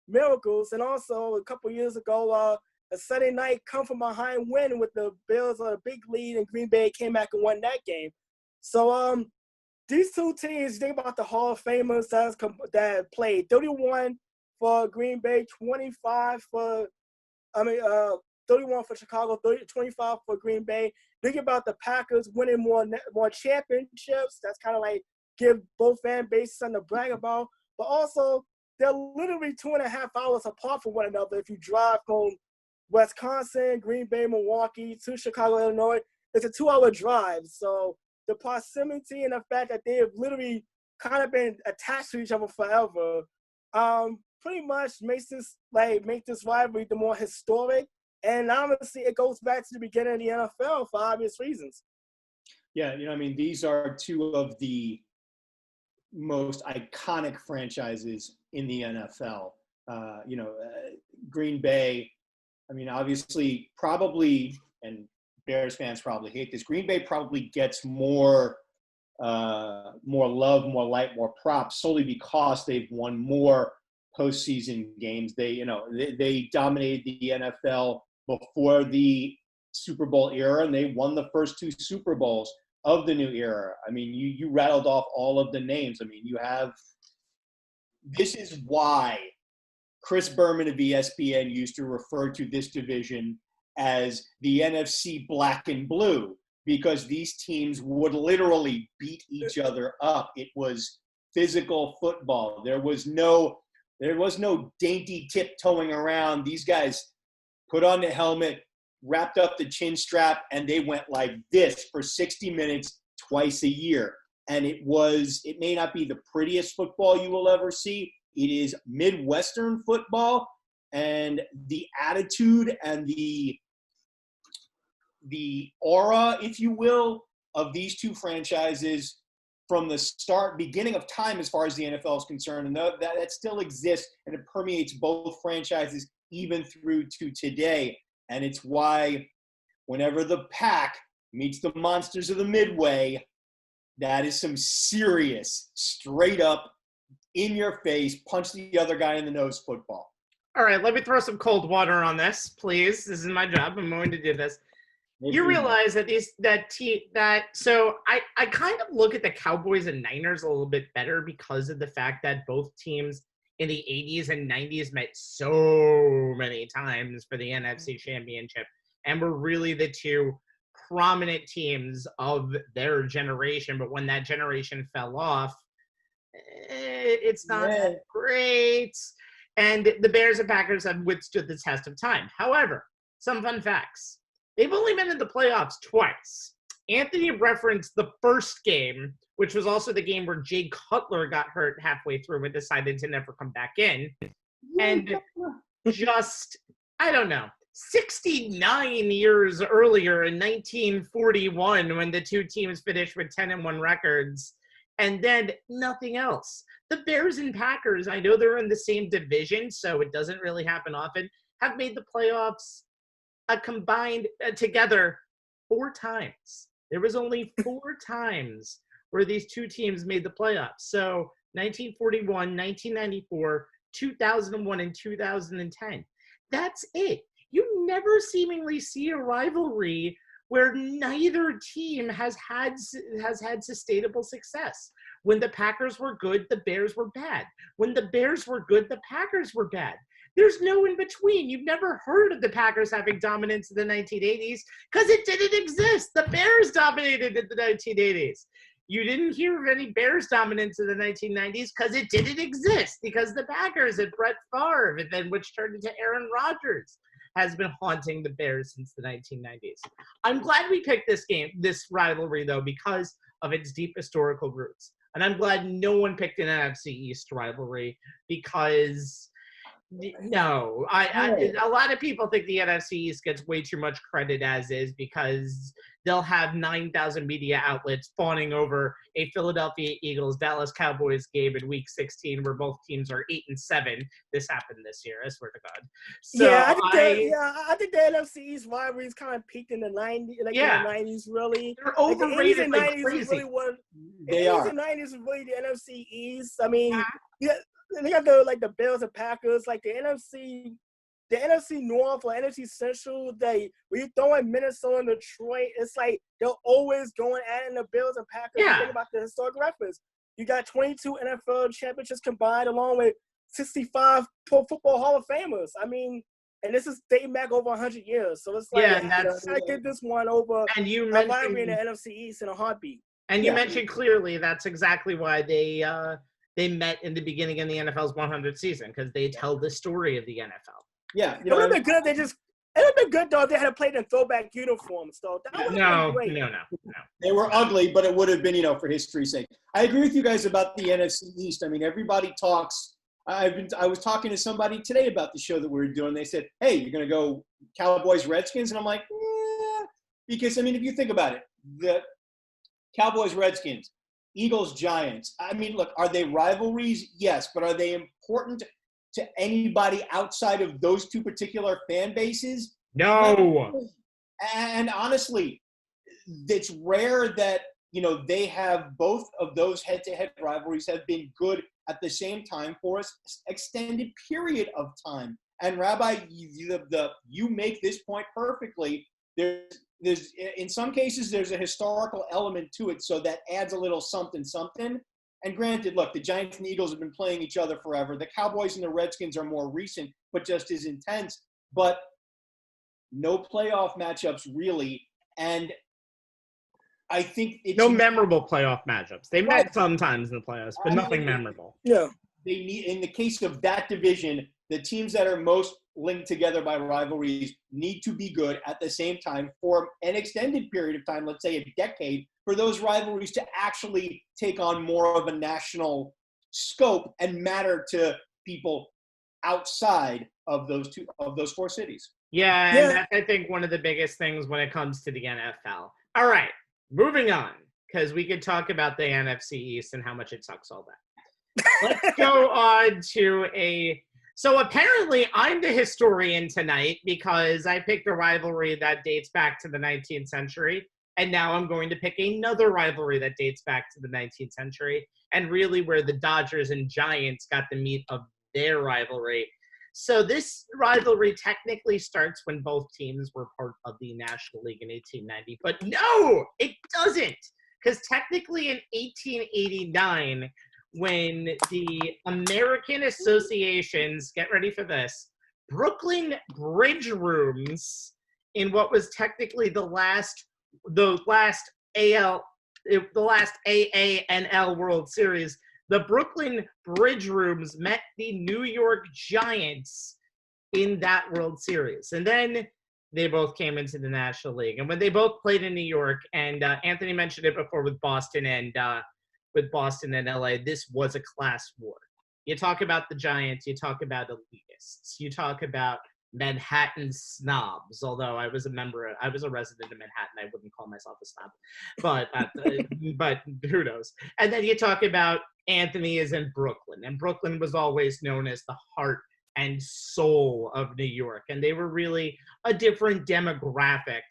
miracles. And also, a couple years ago, a Sunday night come-from-behind win with the Bills on a big lead, and Green Bay came back and won that game. So these two teams, think about the Hall of Famers that played. 31 for Green Bay, 25 for 31 for Chicago, 25 for Green Bay. Think about the Packers winning more championships. That's kind of like give both fan bases something to brag about. But also, they're literally 2.5 hours apart from one another. If you drive from Wisconsin, Green Bay, Milwaukee to Chicago, Illinois, it's a 2-hour drive. So the proximity and the fact that they have literally kind of been attached to each other forever pretty much make this rivalry the more historic And honestly, it goes back to the beginning of the NFL for obvious reasons. Yeah, I mean, these are two of the most iconic franchises in the NFL. Green Bay, I mean, obviously, probably, and Bears fans probably hate this, Green Bay probably gets more love, more light, more props solely because they've won more postseason games. They dominated the NFL before the Super Bowl era, and they won the first 2 Super Bowls of the new era. I mean, you rattled off all of the names. I mean, this is why Chris Berman of ESPN used to refer to this division as the NFC black and blue, because these teams would literally beat each other up. It was physical football. There was no dainty tiptoeing around. These guys put on the helmet, wrapped up the chin strap, and they went like this for 60 minutes twice a year. And it may not be the prettiest football you will ever see. It is Midwestern football, and the attitude and the aura, if you will, of these two franchises from the beginning of time as far as the NFL is concerned, and that still exists, and it permeates both franchises even through to today. And it's why whenever the Pack meets the monsters of the Midway, that is some serious, straight up, in your face, punch the other guy in the nose football. All right, let me throw some cold water on this, please. This is my job. I'm going to do this. You realize so I kind of look at the Cowboys and Niners a little bit better because of the fact that both teams in the 80s and 90s met so many times for the NFC Championship and were really the two prominent teams of their generation. But when that generation fell off, it's not that great. And the Bears and Packers have withstood the test of time. However, some fun facts. They've only been in the playoffs twice. Anthony referenced the first game, which was also the game where Jay Cutler got hurt halfway through and decided to never come back in. And just, I don't know, 69 years earlier in 1941 when the two teams finished with 10-1 records, and then nothing else. The Bears and Packers, I know they're in the same division, so it doesn't really happen often, have made the playoffs combined together 4 times. There was only 4 times where these two teams made the playoffs. So 1941, 1994, 2001, and 2010. That's it. You never seemingly see a rivalry where neither team has had sustainable success. When the Packers were good, the Bears were bad. When the Bears were good, the Packers were bad. There's no in between. You've never heard of the Packers having dominance in the 1980s because it didn't exist. The Bears dominated in the 1980s. You didn't hear of any Bears dominance in the 1990s because it didn't exist, because the Packers and Brett Favre, and then which turned into Aaron Rodgers, has been haunting the Bears since the 1990s. I'm glad we picked this rivalry, though, because of its deep historical roots. And I'm glad no one picked an NFC East rivalry because no, a lot of people think the NFC East gets way too much credit as is because they'll have 9,000 media outlets fawning over a Philadelphia Eagles Dallas Cowboys game in Week 16 where both teams are 8-7. This happened this year, I swear to God. So I think the NFC East rivalries kind of peaked in the 90s. In the 90s, really. They're overrated like crazy. They are. The 80s and 90s was really the NFC East. I mean, they got the Bills and Packers, like the NFC North or NFC Central. When you throw in Minnesota and Detroit, it's like they're always going at it in the Bills and Packers. Yeah. Think about the historic reference. You got 22 NFL championships combined, along with 65 Pro Football Hall of Famers. I mean, and this is dating back over 100 years. So it's like, I get this one over and you mentioned in the NFC East in a heartbeat. And you mentioned clearly that's exactly why they met in the beginning of the NFL's 100th season, because they tell the story of the NFL. Yeah. It would have been good. It would have been good, though, if they had played in throwback uniforms, though. No. They were ugly, but it would have been, for history's sake. I agree with you guys about the NFC East. I mean, everybody talks I was talking to somebody today about the show that we were doing. They said, "Hey, you're going to go Cowboys Redskins," and I'm like, because I mean, if you think about it, the Cowboys Redskins, Eagles Giants. I mean, look, are they rivalries? Yes, but are they important to anybody outside of those two particular fan bases? No. And honestly, it's rare that, they have both of those head-to-head rivalries have been good at the same time for an extended period of time. And Rabbi, you make this point perfectly. There's in some cases, there's a historical element to it, so that adds a little something. And granted, look, the Giants and the Eagles have been playing each other forever. The Cowboys and the Redskins are more recent, but just as intense. But no playoff matchups, really. And I think it's no memorable playoff matchups. They met sometimes in the playoffs, but nothing memorable. Yeah. They need, in the case of that division, the teams that are most linked together by rivalries need to be good at the same time for an extended period of time, let's say a decade, for those rivalries to actually take on more of a national scope and matter to people outside of those four cities. Yeah, and that's, I think, one of the biggest things when it comes to the NFL. All right, moving on, because we could talk about the NFC East and how much it sucks all that. Let's go on to so apparently I'm the historian tonight because I picked a rivalry that dates back to the 19th century, and now I'm going to pick another rivalry that dates back to the 19th century, and really where the Dodgers and Giants got the meat of their rivalry. So this rivalry technically starts when both teams were part of the National League in 1890, but no, it doesn't, because technically in 1889, when the American associations, get ready for this, Brooklyn Bridge Rooms, in what was technically the last AANL World Series, the Brooklyn Bridge Rooms met the New York Giants in that World Series. And then they both came into the National League. And when they both played in New York, and Anthony mentioned it before with Boston and LA, this was a class war. You talk about the Giants, you talk about elitists, you talk about Manhattan snobs, although I was a resident of Manhattan, I wouldn't call myself a snob, but who knows. And then you talk about Anthony is in Brooklyn, and Brooklyn was always known as the heart and soul of New York, and they were really a different demographic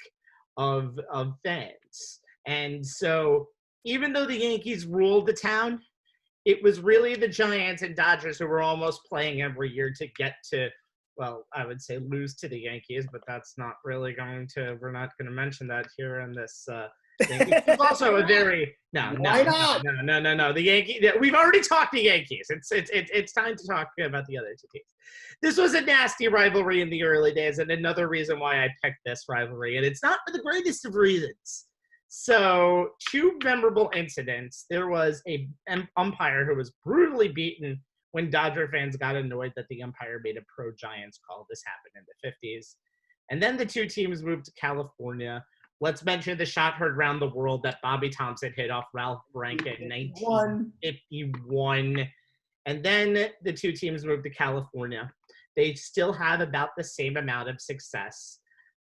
of fans. And so even though the Yankees ruled the town, it was really the Giants and Dodgers who were almost playing every year to get to, well, I would say lose to the Yankees, but that's not really we're not going to mention that here in this thing. It's also a very, no. The Yankees, we've already talked the Yankees. It's time to talk about the other two teams. This was a nasty rivalry in the early days, and another reason why I picked this rivalry, and it's not for the greatest of reasons. So, two memorable incidents. There was an umpire who was brutally beaten when Dodger fans got annoyed that the umpire made a pro-Giants call. This happened in the 50s. And then the two teams moved to California. Let's mention the shot heard around the world that Bobby Thompson hit off Ralph Branca in 1951. And then the two teams moved to California. They still have about the same amount of success.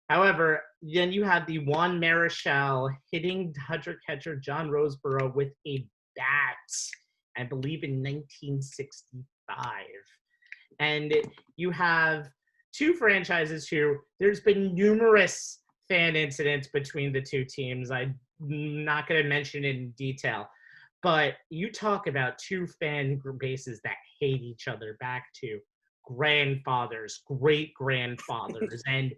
However, then you have the Juan Marichal hitting Dodger catcher John Roseborough with a bat, I believe in 1965. And you have two franchises who there's been numerous fan incidents between the two teams. I'm not going to mention it in detail, but you talk about two fan bases that hate each other back to grandfathers, great-grandfathers, and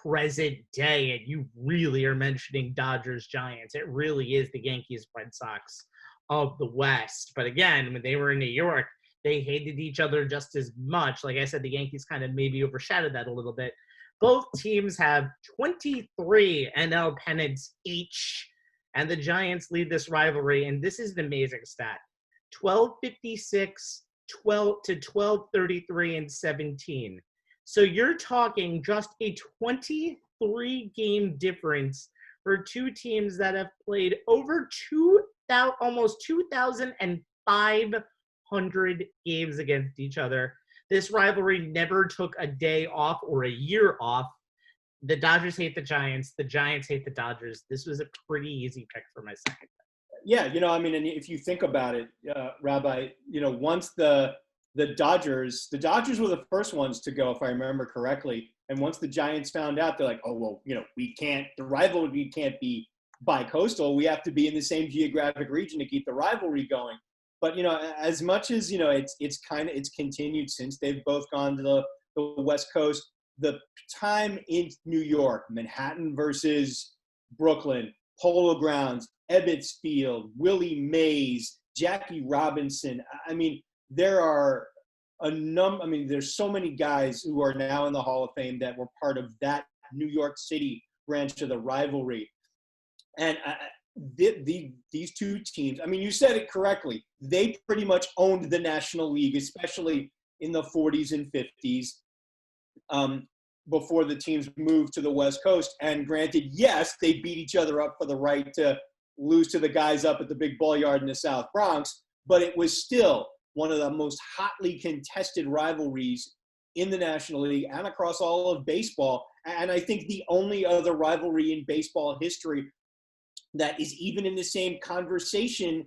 present day, and you really are mentioning Dodgers Giants. It really is the Yankees Red Sox of the West. But again, when they were in New York, they hated each other just as much. Like I said, the Yankees kind of maybe overshadowed that a little bit. Both teams have 23 NL pennants each, and the Giants lead this rivalry, and this is an amazing stat. 1256 to 1233 and 17. So you're talking just a 23-game difference for two teams that have played over almost 2,500 100 games against each other. This rivalry never took a day off or a year off. The Dodgers hate the Giants. The Giants hate the Dodgers. This was a pretty easy pick for my second. Yeah, and if you think about it, Rabbi, once the Dodgers were the first ones to go, if I remember correctly. And once the Giants found out, they're like, oh, well, the rivalry can't be bi-coastal. We have to be in the same geographic region to keep the rivalry going. But, as much as, it's continued since they've both gone to the West Coast. The time in New York, Manhattan versus Brooklyn, Polo Grounds, Ebbets Field, Willie Mays, Jackie Robinson. I mean, there are there's so many guys who are now in the Hall of Fame that were part of that New York City branch of the rivalry. And these two teams, you said it correctly. They pretty much owned the National League, especially in the 40s and 50s. Before the teams moved to the West Coast. And granted, yes, they beat each other up for the right to lose to the guys up at the big ball yard in the South Bronx, but it was still one of the most hotly contested rivalries in the National League and across all of baseball. And I think the only other rivalry in baseball history that is even in the same conversation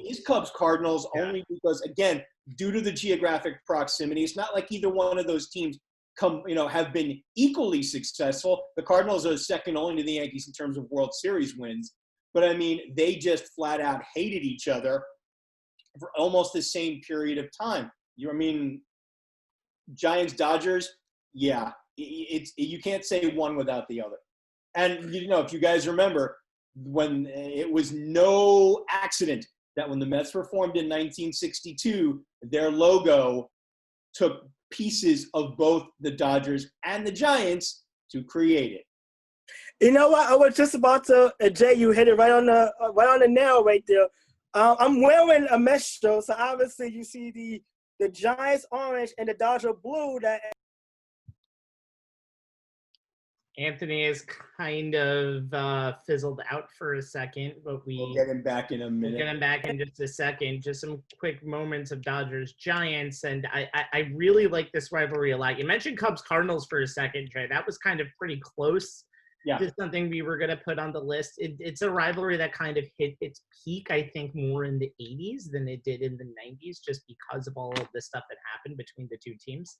is Cubs-Cardinals, only because, again, due to the geographic proximity, it's not like either one of those teams have been equally successful. The Cardinals are second only to the Yankees in terms of World Series wins. But, they just flat out hated each other for almost the same period of time. Giants, Dodgers, yeah, you can't say one without the other. And, if you guys remember, when it was no accident that when the Mets were formed in 1962, their logo took pieces of both the Dodgers and the Giants to create it. You know what? I was just about to, Jay, you hit it right on the nail right there. I'm wearing a Mets show, so obviously you see the Giants orange and the Dodger blue. That Anthony is kind of fizzled out for a second, but we'll get him back in a minute. We'll get him back in just a second. Just some quick moments of Dodgers-Giants, and I really like this rivalry a lot. You mentioned Cubs-Cardinals for a second, Jay. That was kind of pretty close to something we were going to put on the list. It's a rivalry that kind of hit its peak, I think, more in the 80s than it did in the 90s, just because of all of the stuff that happened between the two teams.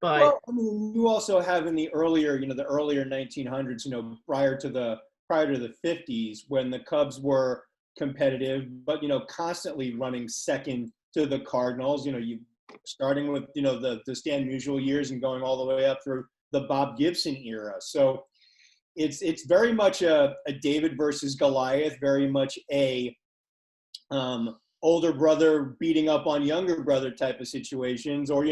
But you also have in the earlier 1900s, prior to the 50s, when the Cubs were competitive, but constantly running second to the Cardinals. You starting with the Stan Musial years and going all the way up through the Bob Gibson era. So it's very much a David versus Goliath, very much a older brother beating up on younger brother type of situations, or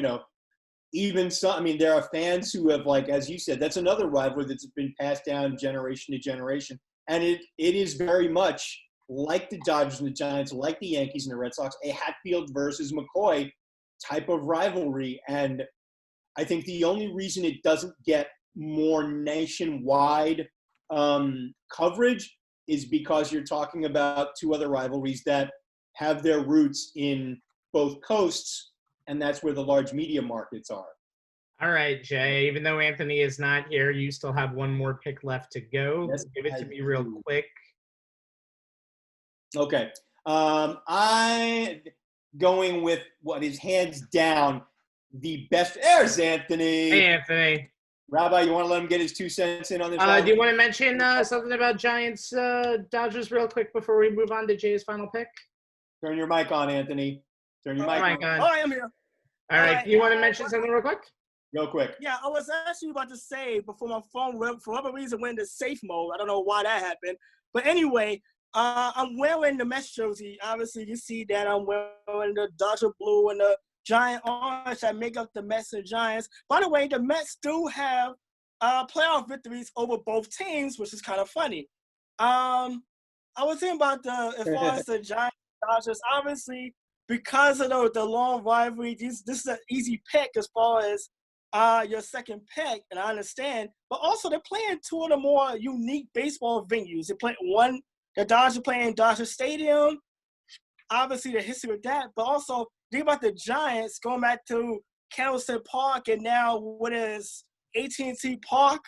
even some, there are fans who have, like, as you said, that's another rivalry that's been passed down generation to generation. And it is very much like the Dodgers and the Giants, like the Yankees and the Red Sox, a Hatfield versus McCoy type of rivalry. And I think the only reason it doesn't get more nationwide coverage is because you're talking about two other rivalries that have their roots in both coasts, and that's where the large media markets are. All right, Jay, even though Anthony is not here, you still have one more pick left to go. Yes, give it to me real quick. Okay. I'm going with what is hands down the best. There's Anthony. Hey, Anthony. Rabbi, you want to let him get his 2 cents in on this? Do you want to mention something about Giants, Dodgers real quick before we move on to Jay's final pick? Turn your mic on, Anthony. Turn your mic on. Oh, I am here. All right. Do you want to mention something real quick? Real quick. Yeah, I was actually about to say before my phone, for whatever reason, went into safe mode. I don't know why that happened. But anyway, I'm wearing the Mets jersey. Obviously, you see that I'm wearing the Dodger blue and the Giant orange that make up the Mets and Giants. By the way, the Mets do have playoff victories over both teams, which is kind of funny. I was thinking about as far as the Giants Dodgers, obviously, because of the long rivalry, this is an easy pick as far as your second pick, and I understand. But also, they're playing two of the more unique baseball venues. They play the Dodgers playing Dodger Stadium, obviously the history of that, but also think about the Giants going back to Candlestick Park and now what is AT&T Park.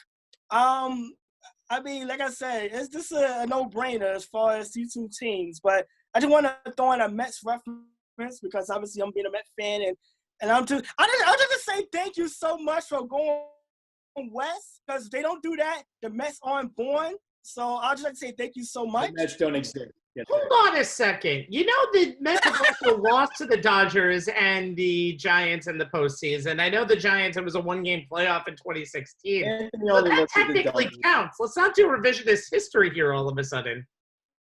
I mean, like I said, it's just a no-brainer as far as these two teams. But I just want to throw in a Mets reference because obviously I'm being a Mets fan, and I'll just say thank you so much for going west because they don't do that. The Mets aren't born, so I'll just like to say thank you so much. The Mets don't exist. Hold on a second. You know the Mets have also lost to the Dodgers and the Giants in the postseason. I know the Giants, it was a one-game playoff in 2016. But that technically counts. Let's not do revisionist history here all of a sudden.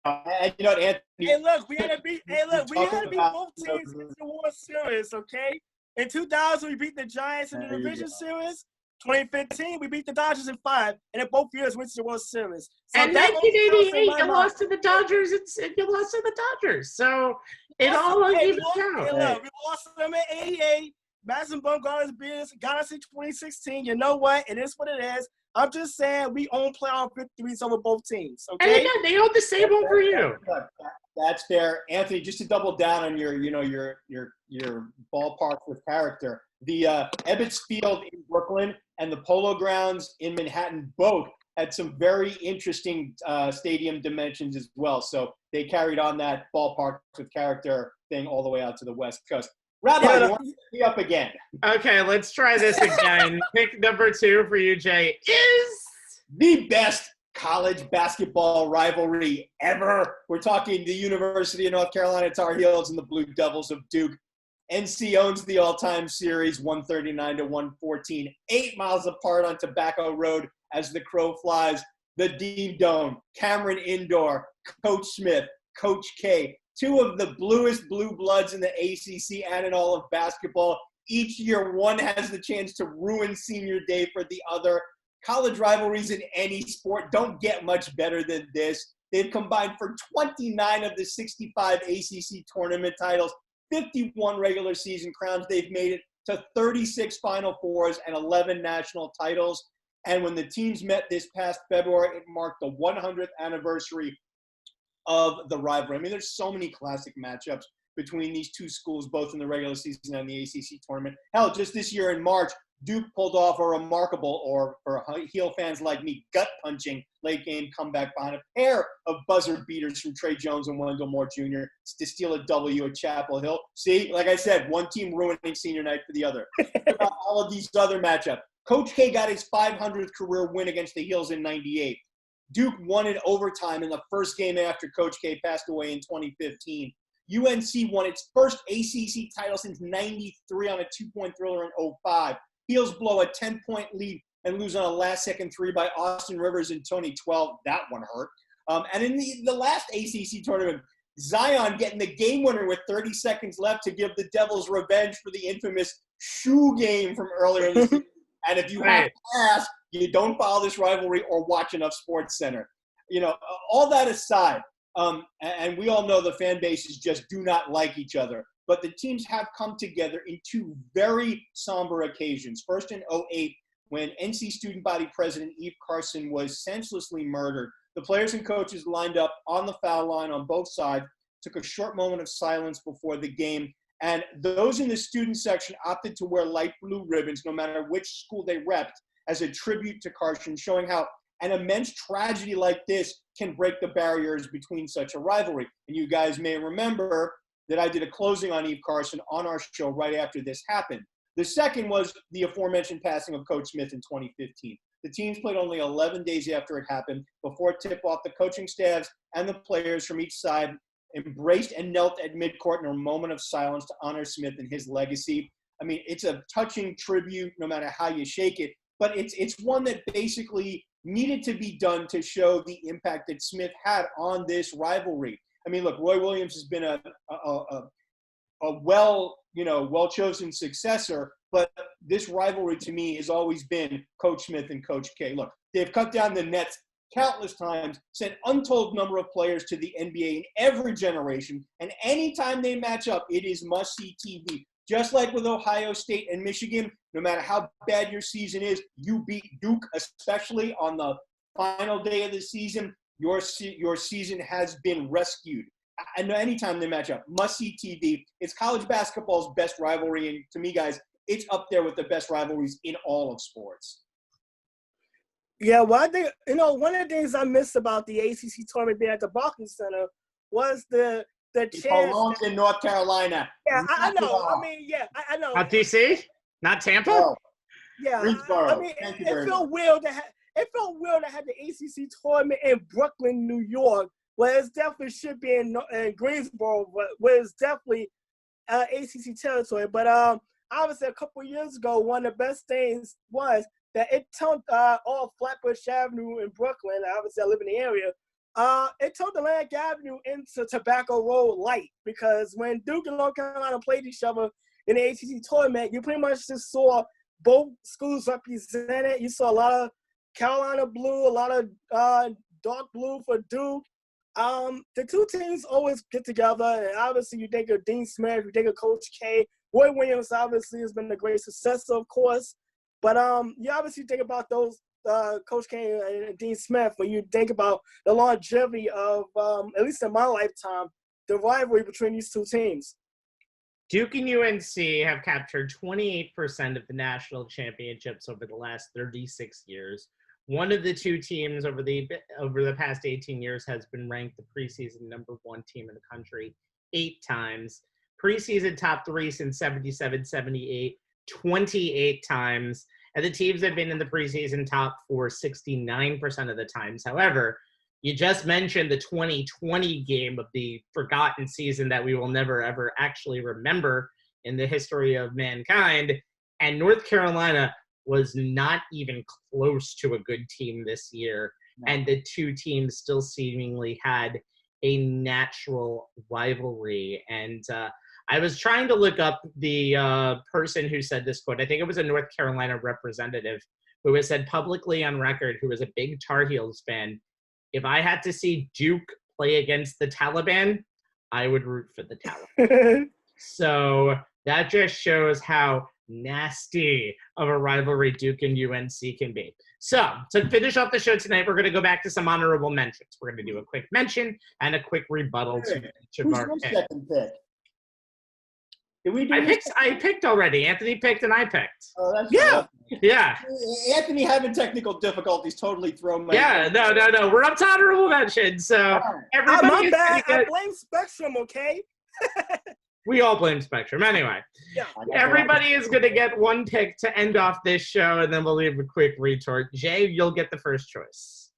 And you know what, Anthony? Hey, look, we had to beat both teams in the World Series, okay? In 2000, we beat the Giants in the Division Series. 2015, we beat the Dodgers in 5, and in both years went to the World Series. So and 1988, you lost to the Dodgers, and you lost to the Dodgers. So it all evens out. Look, we lost them in 88. Madison Bumgarner's business got us in 2016. You know what? It is what it is. I'm just saying we own playoff victories over both teams. Okay, and they own the same over you. That's fair, Anthony. Just to double down on your ballpark with character. The Ebbets Field in Brooklyn and the Polo Grounds in Manhattan both had some very interesting stadium dimensions as well. So they carried on that ballpark with character thing all the way out to the West Coast. Rabbi, you want to be up again? Okay, let's try this again. Pick number 2 for you, Jay, is the best college basketball rivalry ever. We're talking the University of North Carolina Tar Heels and the Blue Devils of Duke. NC owns the all-time series 139-114, 8 miles apart on Tobacco Road as the crow flies. The Dean Dome, Cameron Indoor, Coach Smith, Coach K, 2 of the bluest blue bloods in the ACC and in all of basketball. Each year, one has the chance to ruin senior day for the other. College rivalries in any sport don't get much better than this. They've combined for 29 of the 65 ACC tournament titles, 51 regular season crowns. They've made it to 36 Final Fours and 11 national titles. And when the teams met this past February, it marked the 100th anniversary of the rivalry. I mean, there's so many classic matchups between these two schools, both in the regular season and the ACC tournament. Hell, just this year in March, Duke pulled off a remarkable, or for heel fans like me, gut-punching late-game comeback behind a pair of buzzer beaters from Trey Jones and Wendell Moore Jr. to steal a W at Chapel Hill. See, like I said, one team ruining senior night for the other. About all of these other matchups. Coach K got his 500th career win against the Heels in '98. Duke won in overtime in the first game after Coach K passed away in 2015. UNC won its first ACC title since '93 on a 2-point thriller in '05. Heels blow a 10-point lead and lose on a last-second 3 by Austin Rivers in 2012. That one hurt. And in the last ACC tournament, Zion getting the game winner with 30 seconds left to give the Devils revenge for the infamous shoe game from earlier in the season. And if you have to ask, you don't follow this rivalry or watch enough Sports Center. You know, all that aside, and we all know the fan bases just do not like each other. But the teams have come together in 2 very somber occasions. First in '08, when NC student body president Eve Carson was senselessly murdered. The players and coaches lined up on the foul line on both sides, took a short moment of silence before the game, and those in the student section opted to wear light blue ribbons, no matter which school they repped, as a tribute to Carson, showing how an immense tragedy like this can break the barriers between such a rivalry. And you guys may remember that I did a closing on Eve Carson on our show right after this happened. The second was the aforementioned passing of Coach Smith in 2015. The teams played only 11 days after it happened. Before tip-off, the coaching staffs and the players from each side embraced and knelt at midcourt in a moment of silence to honor Smith and his legacy. I mean, it's a touching tribute no matter how you shake it, but it's one that basically needed to be done to show the impact that Smith had on this rivalry. I mean, look, Roy Williams has been a well-chosen successor, but this rivalry to me has always been Coach Smith and Coach K. Look, they've cut down the nets countless times, sent untold number of players to the NBA in every generation, and anytime they match up, it is must-see TV. Just like with Ohio State and Michigan, no matter how bad your season is, you beat Duke, especially on the final day of the season, your season has been rescued. I know anytime they match up, must-see TV. It's college basketball's best rivalry, and to me, guys, it's up there with the best rivalries in all of sports. Yeah, well, I think, one of the things I miss about the ACC tournament being at the Barclays Center was the chance. Cologne in North Carolina. Yeah, I know. I mean, yeah, I know. Not DC? Not Tampa? Oh, Yeah, Greensboro. I mean, it felt weird to have the ACC tournament in Brooklyn, New York, where it definitely should be in Greensboro, where it's definitely ACC territory. But obviously, a couple of years ago, one of the best things was that it turned all Flatbush Avenue in Brooklyn. Obviously, I live in the area. It turned Atlantic Avenue into Tobacco Road Light, because when Duke and North Carolina played each other in the ACC tournament, you pretty much just saw both schools represented. You saw a lot of Carolina blue, a lot of dark blue for Duke. The two teams always get together, and obviously you think of Dean Smith, you think of Coach K. Roy Williams obviously has been a great successor, of course. But you obviously think about those Coach K and Dean Smith when you think about the longevity of, at least in my lifetime, the rivalry between these two teams. Duke and UNC have captured 28% of the national championships over the last 36 years. One of the two teams over the past 18 years has been ranked the preseason #1 team in the country 8 times. Preseason top 3 since 77-78, 28 times. And the teams have been in the preseason top 4 69% of the times. However, you just mentioned the 2020 game of the forgotten season that we will never, ever actually remember in the history of mankind. And North Carolina was not even close to a good team this year. No. And the two teams still seemingly had a natural rivalry. And I was trying to look up the person who said this quote. I think it was a North Carolina representative who has said publicly on record, who was a big Tar Heels fan, if I had to see Duke play against the Taliban, I would root for the Taliban. So that just shows how nasty of a rivalry Duke and UNC can be. So to finish off the show tonight, we're going to go back to some honorable mentions. We're going to do a quick mention and a quick rebuttal to each of our picks. Second pick? Did we do I picked already. Anthony picked and I picked. Oh, that's yeah. Yeah. Anthony having technical difficulties totally thrown my. Yeah, no. We're up to honorable mentions. So everybody. My bad. I blame Spectrum, okay? We all blame Spectrum. Anyway, yeah. Everybody is going to get one pick to end off this show, and then we'll leave a quick retort. Jay, you'll get the first choice.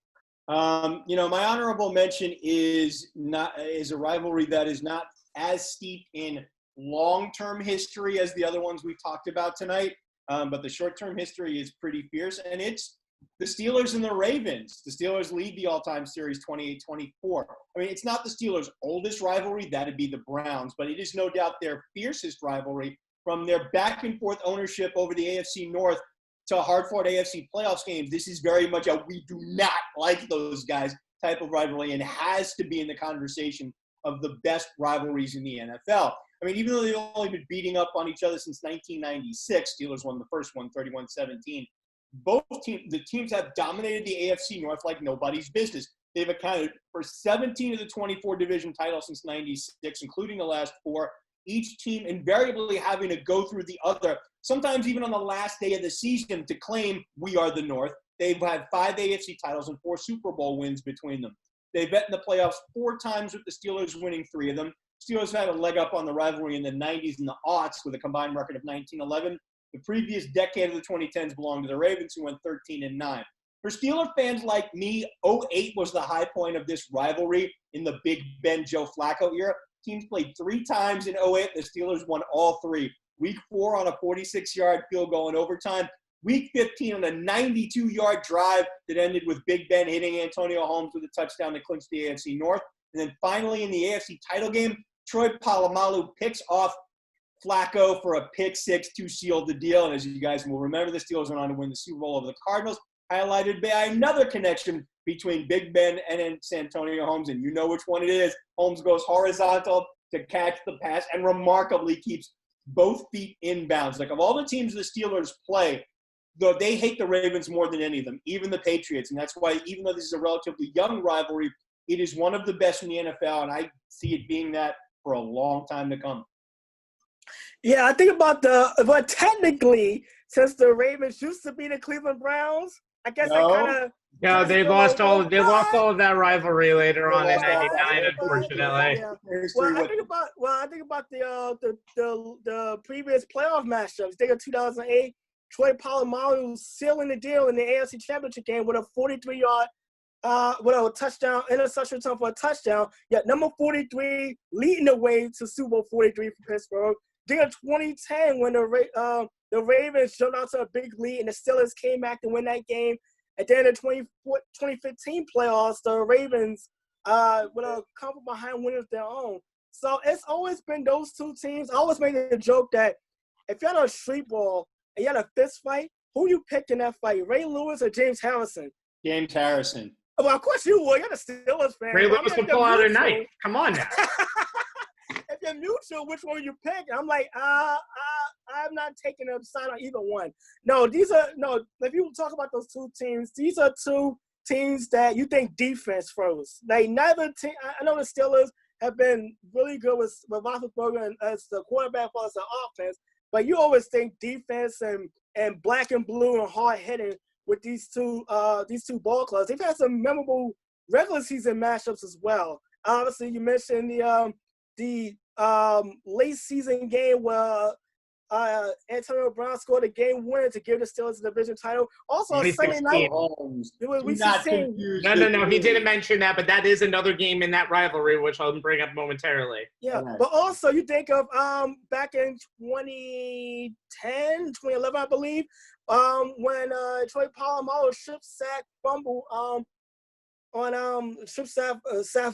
My honorable mention is a rivalry that is not as steep in long-term history as the other ones we've talked about tonight, but the short-term history is pretty fierce, and it's the Steelers and the Ravens. The Steelers lead the all-time series 28-24. I mean, it's not the Steelers' oldest rivalry. That'd be the Browns, but it is no doubt their fiercest rivalry from their back-and-forth ownership over the AFC North to hard-fought AFC playoffs games. This is very much a we do not like those guys type of rivalry, and has to be in the conversation of the best rivalries in the NFL. I mean, even though they've only been beating up on each other since 1996, Steelers won the first one 31-17. The teams have dominated the AFC North like nobody's business. They've accounted for 17 of the 24 division titles since 96, including the last 4. Each team invariably having to go through the other, sometimes even on the last day of the season, to claim we are the North. They've had 5 AFC titles and 4 Super Bowl wins between them. They've met in the playoffs 4 times, with the Steelers winning 3 of them. Steelers had a leg up on the rivalry in the 90s and the aughts with a combined record of 19-11. The previous decade of the 2010s belonged to the Ravens, who went 13-9. For Steeler fans like me, 2008 was the high point of this rivalry in the Big Ben, Joe Flacco era. Teams played 3 times in 2008. The Steelers won all 3. Week 4 on a 46-yard field goal in overtime. Week 15 on a 92-yard drive that ended with Big Ben hitting Antonio Holmes with a touchdown to clinch the AFC North. And then finally in the AFC title game, Troy Polamalu picks off Flacco for a pick 6 to seal the deal. And as you guys will remember, the Steelers went on to win the Super Bowl over the Cardinals, highlighted by another connection between Big Ben and Antonio Holmes. And you know which one it is. Holmes goes horizontal to catch the pass and remarkably keeps both feet in bounds. Like, of all the teams the Steelers play, though, they hate the Ravens more than any of them, even the Patriots. And that's why, even though this is a relatively young rivalry, it is one of the best in the NFL, and I see it being that for a long time to come. Yeah, I think about but technically, since the Ravens used to be the Cleveland Browns, I guess I kind of. No, they lost all of that rivalry later on in '99, unfortunately. Yeah. Well, I think about the previous playoff matchups. They got 2008, Troy Polamalu sealing the deal in the AFC Championship game with a 43-yard with a touchdown, interception return for a touchdown. Yet number 43 leading the way to Super Bowl 43 for Pittsburgh. Then in 2010, when the Ravens jumped out to a big lead and the Steelers came back to win that game. And then in the 2015 playoffs, the Ravens with a couple behind winners of their own. So it's always been those two teams. I always make a joke that if you had a street ball and you had a fist fight, who you pick in that fight, Ray Lewis or James Harrison? James Harrison. Well, of course you would. You're the Steelers fan. Ray Lewis will pull out a knife. Come on now. If you're neutral, which one you pick? I'm like, I'm not taking a side on either one. If you talk about those two teams, these are two teams that you think defense first. Like neither team. I know the Steelers have been really good with Roethlisberger as the quarterback for us the offense, but you always think defense and black and blue and hard hitting with these two ball clubs. They've had some memorable regular season matchups as well. Obviously, you mentioned the late season game where Antonio Brown scored a game winner to give the Steelers the division title. Also on Sunday night, No, he didn't mention that, but that is another game in that rivalry, which I'll bring up momentarily. Yeah, but also you think of back in 2010, 2011, I believe, when Troy Polamalu strip sack fumble strip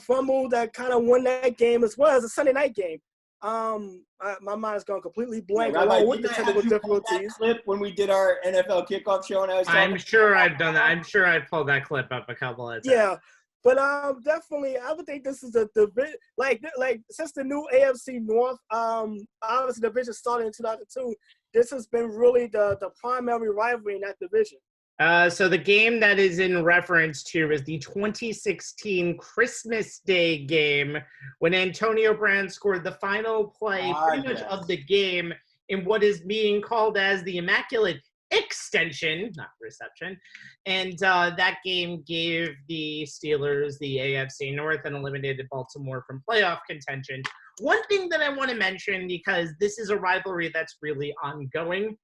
fumble that kind of won that game as well as a Sunday night game. My mind's gone completely blank along with the technical difficulties. Clip when we did our NFL kickoff show, and I'm sure I've done that. I'm sure I pulled that clip up a couple of times. Yeah, but definitely, I would think this is the like since the new AFC North, obviously the division started in 2002. This has been really the primary rivalry in that division. So the game that is in reference to is the 2016 Christmas Day game when Antonio Brown scored the final play pretty much of the game in what is being called as the Immaculate Extension, not reception. And that game gave the Steelers the AFC North and eliminated Baltimore from playoff contention. One thing that I want to mention, because this is a rivalry that's really ongoing,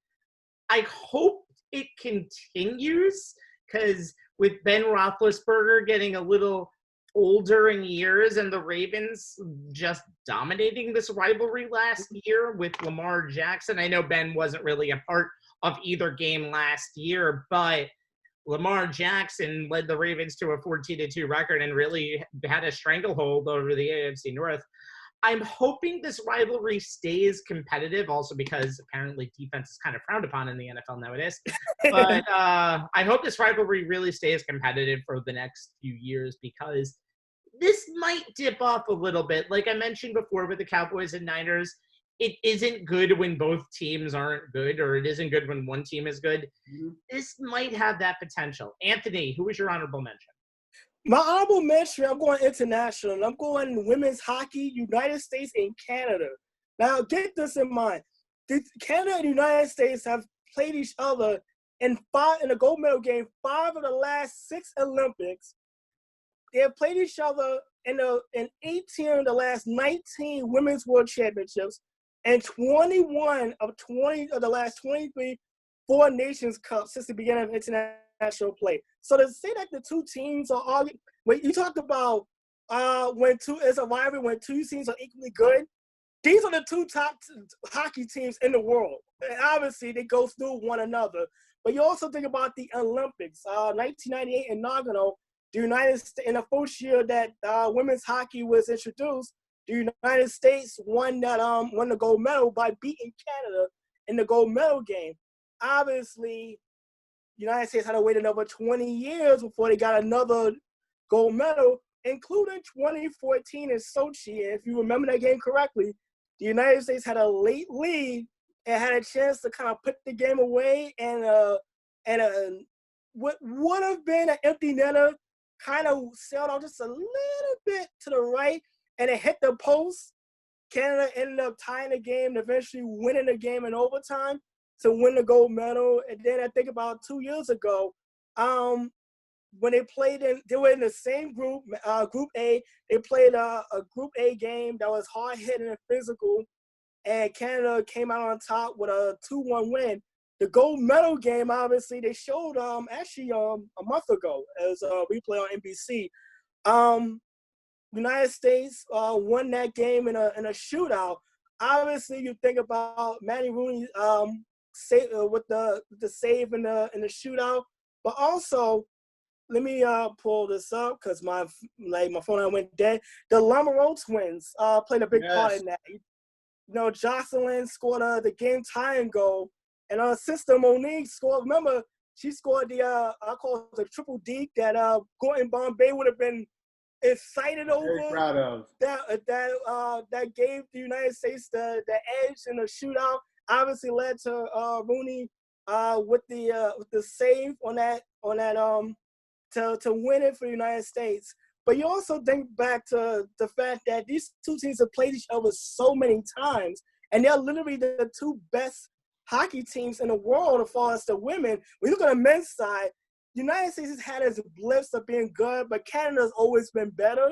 I hope it continues, because with Ben Roethlisberger getting a little older in years and the Ravens just dominating this rivalry last year with Lamar Jackson. I know Ben wasn't really a part of either game last year, but Lamar Jackson led the Ravens to a 14-2 record and really had a stranglehold over the AFC North. I'm hoping this rivalry stays competitive, also because apparently defense is kind of frowned upon in the NFL nowadays. But I hope this rivalry really stays competitive for the next few years, because this might dip off a little bit. Like I mentioned before with the Cowboys and Niners, it isn't good when both teams aren't good, or it isn't good when one team is good. Mm-hmm. This might have that potential. Anthony, who was your honorable mention? My honorable mention, I'm going international. I'm going women's hockey, United States and Canada. Now, get this in mind. Canada and the United States have played each other in a gold medal game 5 of the last 6 Olympics. They have played each other in 18 of the last 19 Women's World Championships and 21 of the last 23 Four Nations Cups since the beginning of international play. So to say that the two teams are arguing, when you talk about it's a rivalry when two teams are equally good, these are the two top hockey teams in the world. And obviously, they go through one another. But you also think about the Olympics. 1998 in Nagano, the United States, in the first year that women's hockey was introduced, the United States won the gold medal by beating Canada in the gold medal game. Obviously, the United States had to wait another 20 years before they got another gold medal, including 2014 in Sochi. And if you remember that game correctly, the United States had a late lead and had a chance to kind of put the game away, and what would have been an empty netter kind of sailed out just a little bit to the right, and it hit the post. Canada ended up tying the game and eventually winning the game in overtime to win the gold medal. And then I think about 2 years ago, when they were in the same group, Group A. They played a Group A game that was hard-hitting and physical, and Canada came out on top with a 2-1 win. The gold medal game, obviously, they showed actually a month ago as a replay on NBC. United States won that game in a shootout. Obviously, you think about Manny Rooney with the save in the shootout, but also let me pull this up because my phone went dead. The Lamoureux twins played a big part in that. Jocelyn scored the game-tying goal, and Sister Monique scored. Remember, she scored the I call it the triple deke that Gordon Bombay would have been excited over. Very proud of that gave the United States the edge in the shootout. Obviously led to Rooney with the save on that to win it for the United States. But you also think back to the fact that these two teams have played each other so many times, and they're literally the two best hockey teams in the world as far as the women. When you look at the men's side, the United States has had its blips of being good, but Canada's always been better.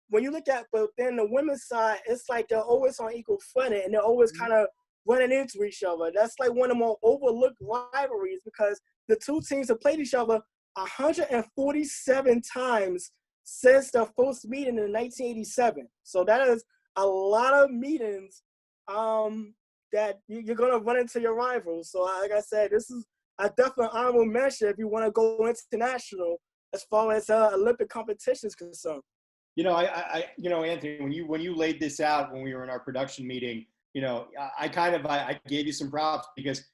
When you look at, but then the women's side, it's like they're always on equal footing, and they're always kind of running into each other. That's like one of the more overlooked rivalries because the two teams have played each other 147 times since their first meeting in 1987. So that is a lot of meetings that you're going to run into your rivals. So like I said, this is a definite honorable mention if you want to go international as far as Olympic competition is concerned. I Anthony, when you laid this out when we were in our production meeting, I gave you some props because,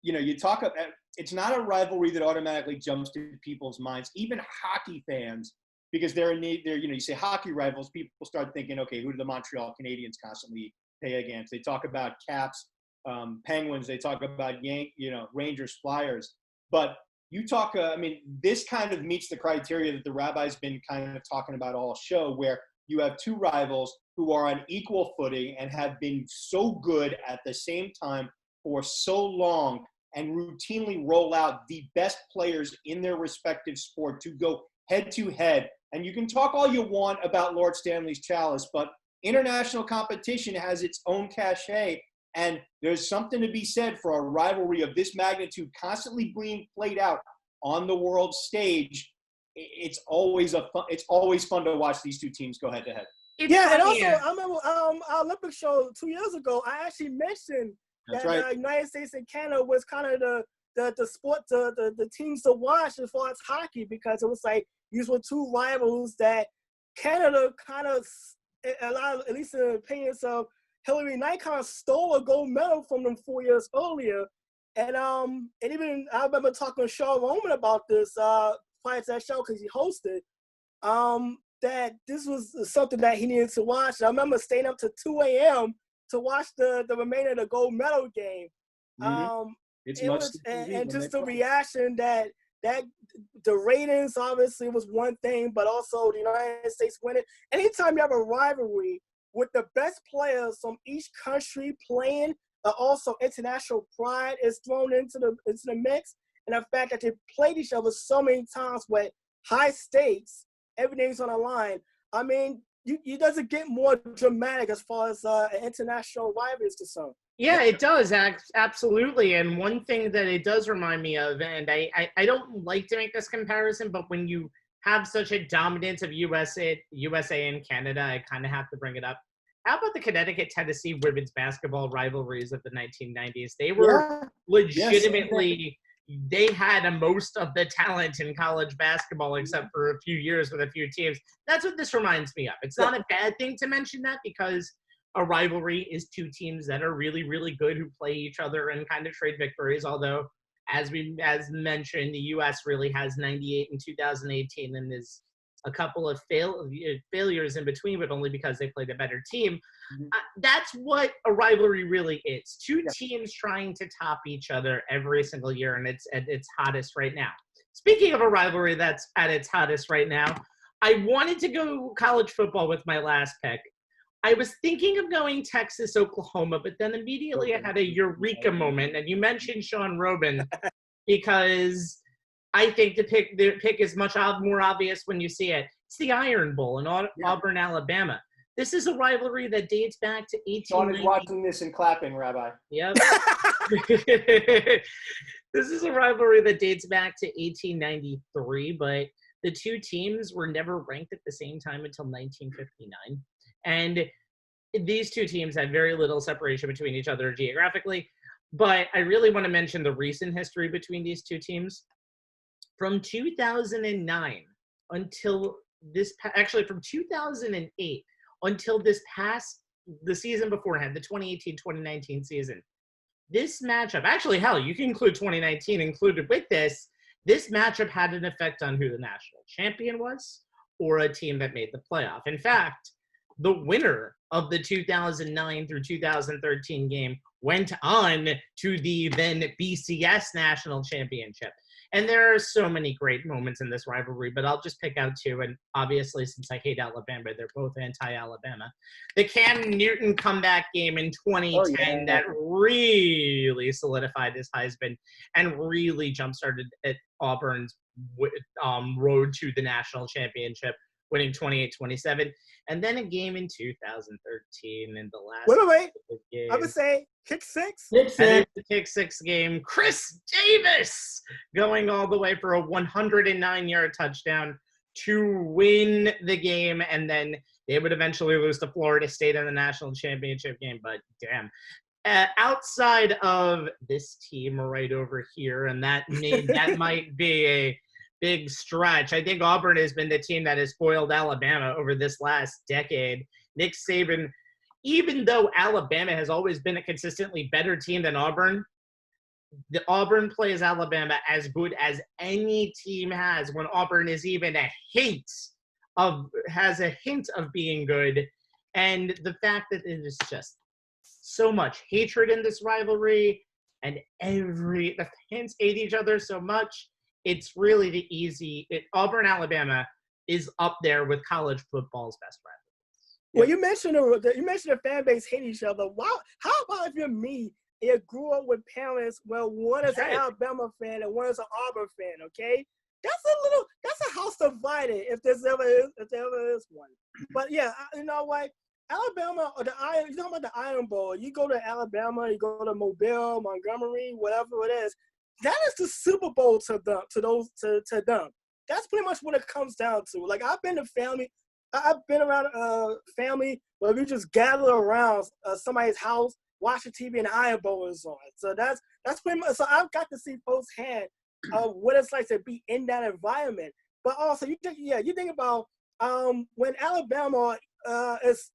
you talk about, it's not a rivalry that automatically jumps to people's minds, even hockey fans, because you say hockey rivals, people start thinking, okay, who do the Montreal Canadiens constantly play against? They talk about Caps, Penguins, they talk about Rangers, Flyers, but you talk, this kind of meets the criteria that the Rabbi's been kind of talking about all show, where you have two rivals who are on equal footing and have been so good at the same time for so long and routinely roll out the best players in their respective sport to go head to head. And you can talk all you want about Lord Stanley's Chalice, but international competition has its own cachet. And there's something to be said for a rivalry of this magnitude constantly being played out on the world stage. It's always fun to watch these two teams go head to head. And also I remember our Olympic show 2 years ago, I actually mentioned that United States and Canada was kind of the sport, the teams to watch as far as hockey, because it was like these were two rivals that Canada kind of, at least in the opinions of Hillary Knight, kind of stole a gold medal from them 4 years earlier. And even I remember talking to Sean Roman about this prior to that show because he hosted, that this was something that he needed to watch. I remember staying up to 2 a.m. to watch the remainder of the gold medal game. And just the reaction that the ratings obviously was one thing, but also the United States winning. Anytime you have a rivalry with the best players from each country playing, also international pride is thrown into the mix, and the fact that they played each other so many times with high stakes, everything's on the line. I mean, it doesn't get more dramatic as far as an international rivalry is concerned. Yeah, it does, absolutely. And one thing that it does remind me of, and I don't like to make this comparison, but when you have such a dominance of USA and Canada, I kind of have to bring it up. How about the Connecticut-Tennessee women's basketball rivalries of the 1990s? They were legitimately, they had most of the talent in college basketball except for a few years with a few teams. That's what this reminds me of. It's not a bad thing to mention that because a rivalry is two teams that are really, really good who play each other and kind of trade victories, although as mentioned, the U.S. really has 98 and 2018 and is a couple of failures in between, but only because they played a better team. That's what a rivalry really is. Two teams trying to top each other every single year, and it's at its hottest right now. Speaking of a rivalry that's at its hottest right now, I wanted to go college football with my last pick. I was thinking of going Texas, Oklahoma, but then immediately I had a eureka moment, and you mentioned Sean Robin because I think the pick is much more obvious when you see it. It's the Iron Bowl in Auburn, Alabama. This is a rivalry that dates back to 1890. Sean is watching this and clapping, Rabbi. Yep. This is a rivalry that dates back to 1893, but the two teams were never ranked at the same time until 1959. And these two teams had very little separation between each other geographically. But I really want to mention the recent history between these two teams. From 2009 until from 2008 until the season beforehand, the 2018-2019 season, this matchup, actually, hell, you can include 2019 included with this matchup had an effect on who the national champion was or a team that made the playoff. In fact, the winner of the 2009 through 2013 game went on to the then BCS national championship. And there are so many great moments in this rivalry, but I'll just pick out two. And obviously, since I hate Alabama, they're both anti-Alabama. The Cam Newton comeback game in 2010 that really solidified his Heisman and really jump-started at Auburn's road to the national championship, winning 28-27. And then a game in 2013 in the last game. I would say kick six. And it's the kick six game. Chris Davis going all the way for a 109-yard touchdown to win the game. And then they would eventually lose to Florida State in the national championship game. But damn. Outside of this team right over here, and that might be a big stretch. I think Auburn has been the team that has spoiled Alabama over this last decade. Nick Saban, even though Alabama has always been a consistently better team than Auburn, the Auburn plays Alabama as good as any team has when Auburn is even has a hint of being good. And the fact that it is just so much hatred in this rivalry and the fans hate each other so much, it's really Auburn, Alabama is up there with college football's best rivalries. Well, you mentioned the fan base hate each other. Wow, how about if you're me? You grew up with parents. Well, one is an Alabama fan and one is an Auburn fan. Okay, that's a house divided if there ever is one. But yeah, you know what? Alabama or you talking about the Iron Bowl? You go to Alabama, you go to Mobile, Montgomery, whatever it is. That is the Super Bowl to them. That's pretty much what it comes down to. Like I've been around a family where we just gather around somebody's house, watch the TV, and the Iron Bowl is on. So that's pretty much. So I've got to see firsthand what it's like to be in that environment. But also, you think about when Alabama is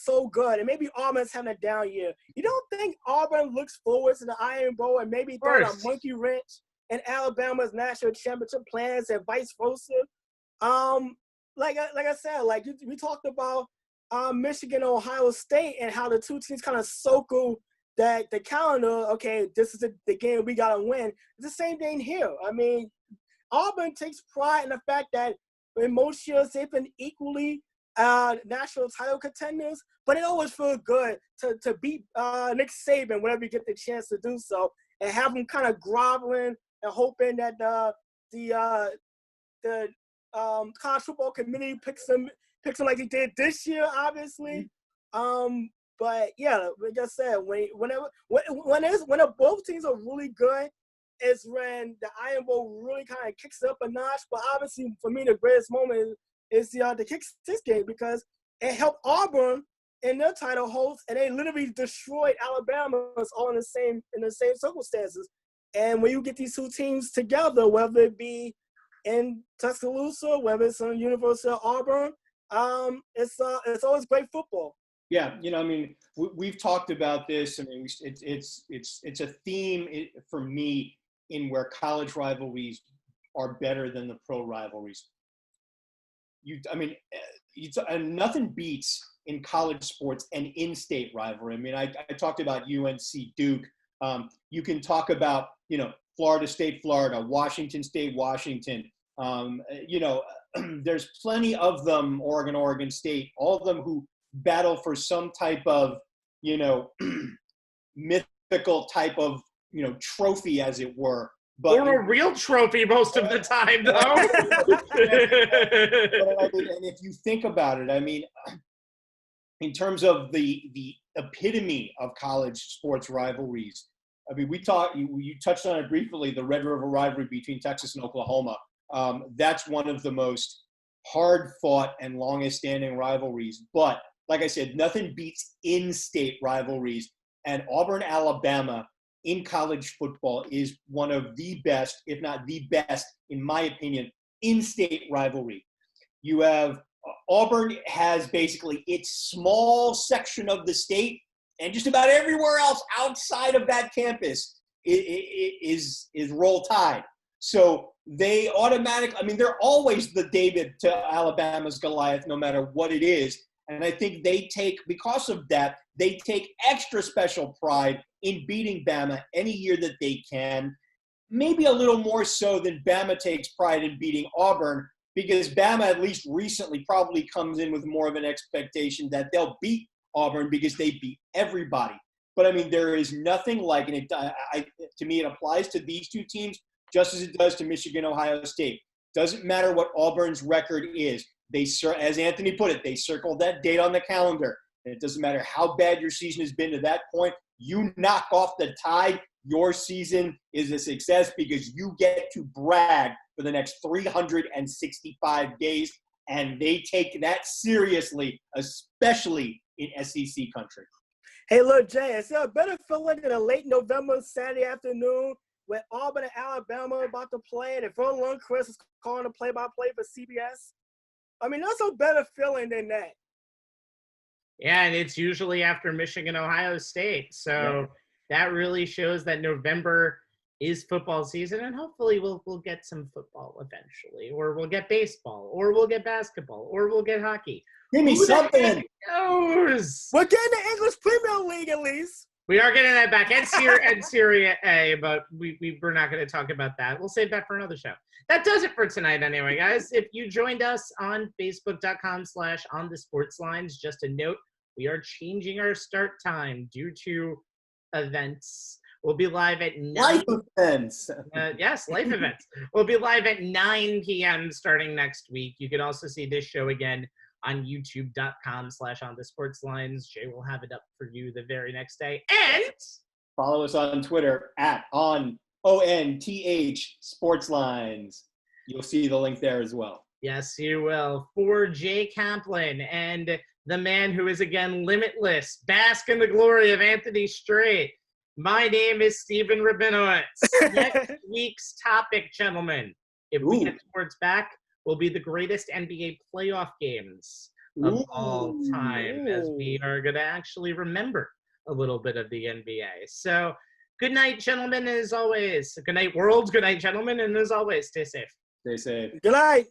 so good, and maybe Auburn's having a down year. You don't think Auburn looks forward to the Iron Bowl and maybe throwing a monkey wrench in Alabama's national championship plans and vice versa? Like I said, we talked about Michigan, Ohio State, and how the two teams kind of circle the calendar. Okay, this is the game we gotta win. It's the same thing here. I mean, Auburn takes pride in the fact that in most years they've been equally national title contenders, but it always feels good to beat Nick Saban whenever you get the chance to do so, and have him kind of groveling and hoping that the college football committee picks him like he did this year, obviously. But yeah, like I said, when both teams are really good, is when the Iron Bowl really kind of kicks up a notch. But obviously, for me, the greatest moment is the kick six game, because it helped Auburn in their title hopes, and they literally destroyed Alabama all in the same circumstances. And when you get these two teams together, whether it be in Tuscaloosa, whether it's on University of Auburn, it's always great football. Yeah, I mean, we've talked about this. I mean, it's a theme for me in where college rivalries are better than the pro rivalries. Nothing beats in college sports an in-state rivalry. I mean, I talked about UNC Duke. You can talk about, Florida State, Florida, Washington State, Washington. There's plenty of them, Oregon State, all of them who battle for some type of, mythical type of, trophy, as it were. But or a real trophy most of the time, though. And if you think about it, in terms of the epitome of college sports rivalries, you touched on it briefly, the Red River rivalry between Texas and Oklahoma. That's one of the most hard-fought and longest-standing rivalries. But like I said, nothing beats in-state rivalries. And Auburn, Alabama, in college football is one of the best, if not the best, in my opinion, in-state rivalry. You have Auburn has basically its small section of the state, and just about everywhere else outside of that campus is Roll Tide. So they automatically, they're always the David to Alabama's Goliath, no matter what it is. And I think because of that, they take extra special pride in beating Bama any year that they can. Maybe a little more so than Bama takes pride in beating Auburn, because Bama, at least recently, probably comes in with more of an expectation that they'll beat Auburn because they beat everybody. But, there is nothing like it. To me, it applies to these two teams just as it does to Michigan, Ohio State. Doesn't matter what Auburn's record is. As Anthony put it, they circled that date on the calendar. And it doesn't matter how bad your season has been to that point. You knock off the Tide, your season is a success because you get to brag for the next 365 days. And they take that seriously, especially in SEC country. Hey, look, Jay, is there a better feeling than a late November Saturday afternoon when Auburn and Alabama are about to play, and Vern Lundquist is calling the play-by-play for CBS? That's a better feeling than that. Yeah, and it's usually after Michigan, Ohio State. So that really shows that November is football season, and hopefully we'll get some football eventually, or we'll get baseball, or we'll get basketball, or we'll get hockey. Give me something. Knows? We're getting the English Premier League at least. We are getting that back, and Serie A, but we're not going to talk about that. We'll save that for another show. That does it for tonight anyway, guys. If you joined us on Facebook.com/OnTheSportsLines, just a note, we are changing our start time due to events. We'll be live at 9. Life events. Yes, life events. We'll be live at 9 p.m. starting next week. You can also see this show again on youtube.com/OnTheSportsLines. Jay will have it up for you the very next day. And follow us on Twitter @ONTH SportsLines. You'll see the link there as well. Yes, you will. For Jay Kaplan and the man who is again limitless, bask in the glory of Anthony Strait. My name is Stephen Rabinowitz. Next week's topic, gentlemen, if we get sports back, will be the greatest NBA playoff games of all time, as we are going to actually remember a little bit of the NBA. So good night, gentlemen, as always. Good night, world. Good night, gentlemen, and as always, stay safe. Stay safe. Good night.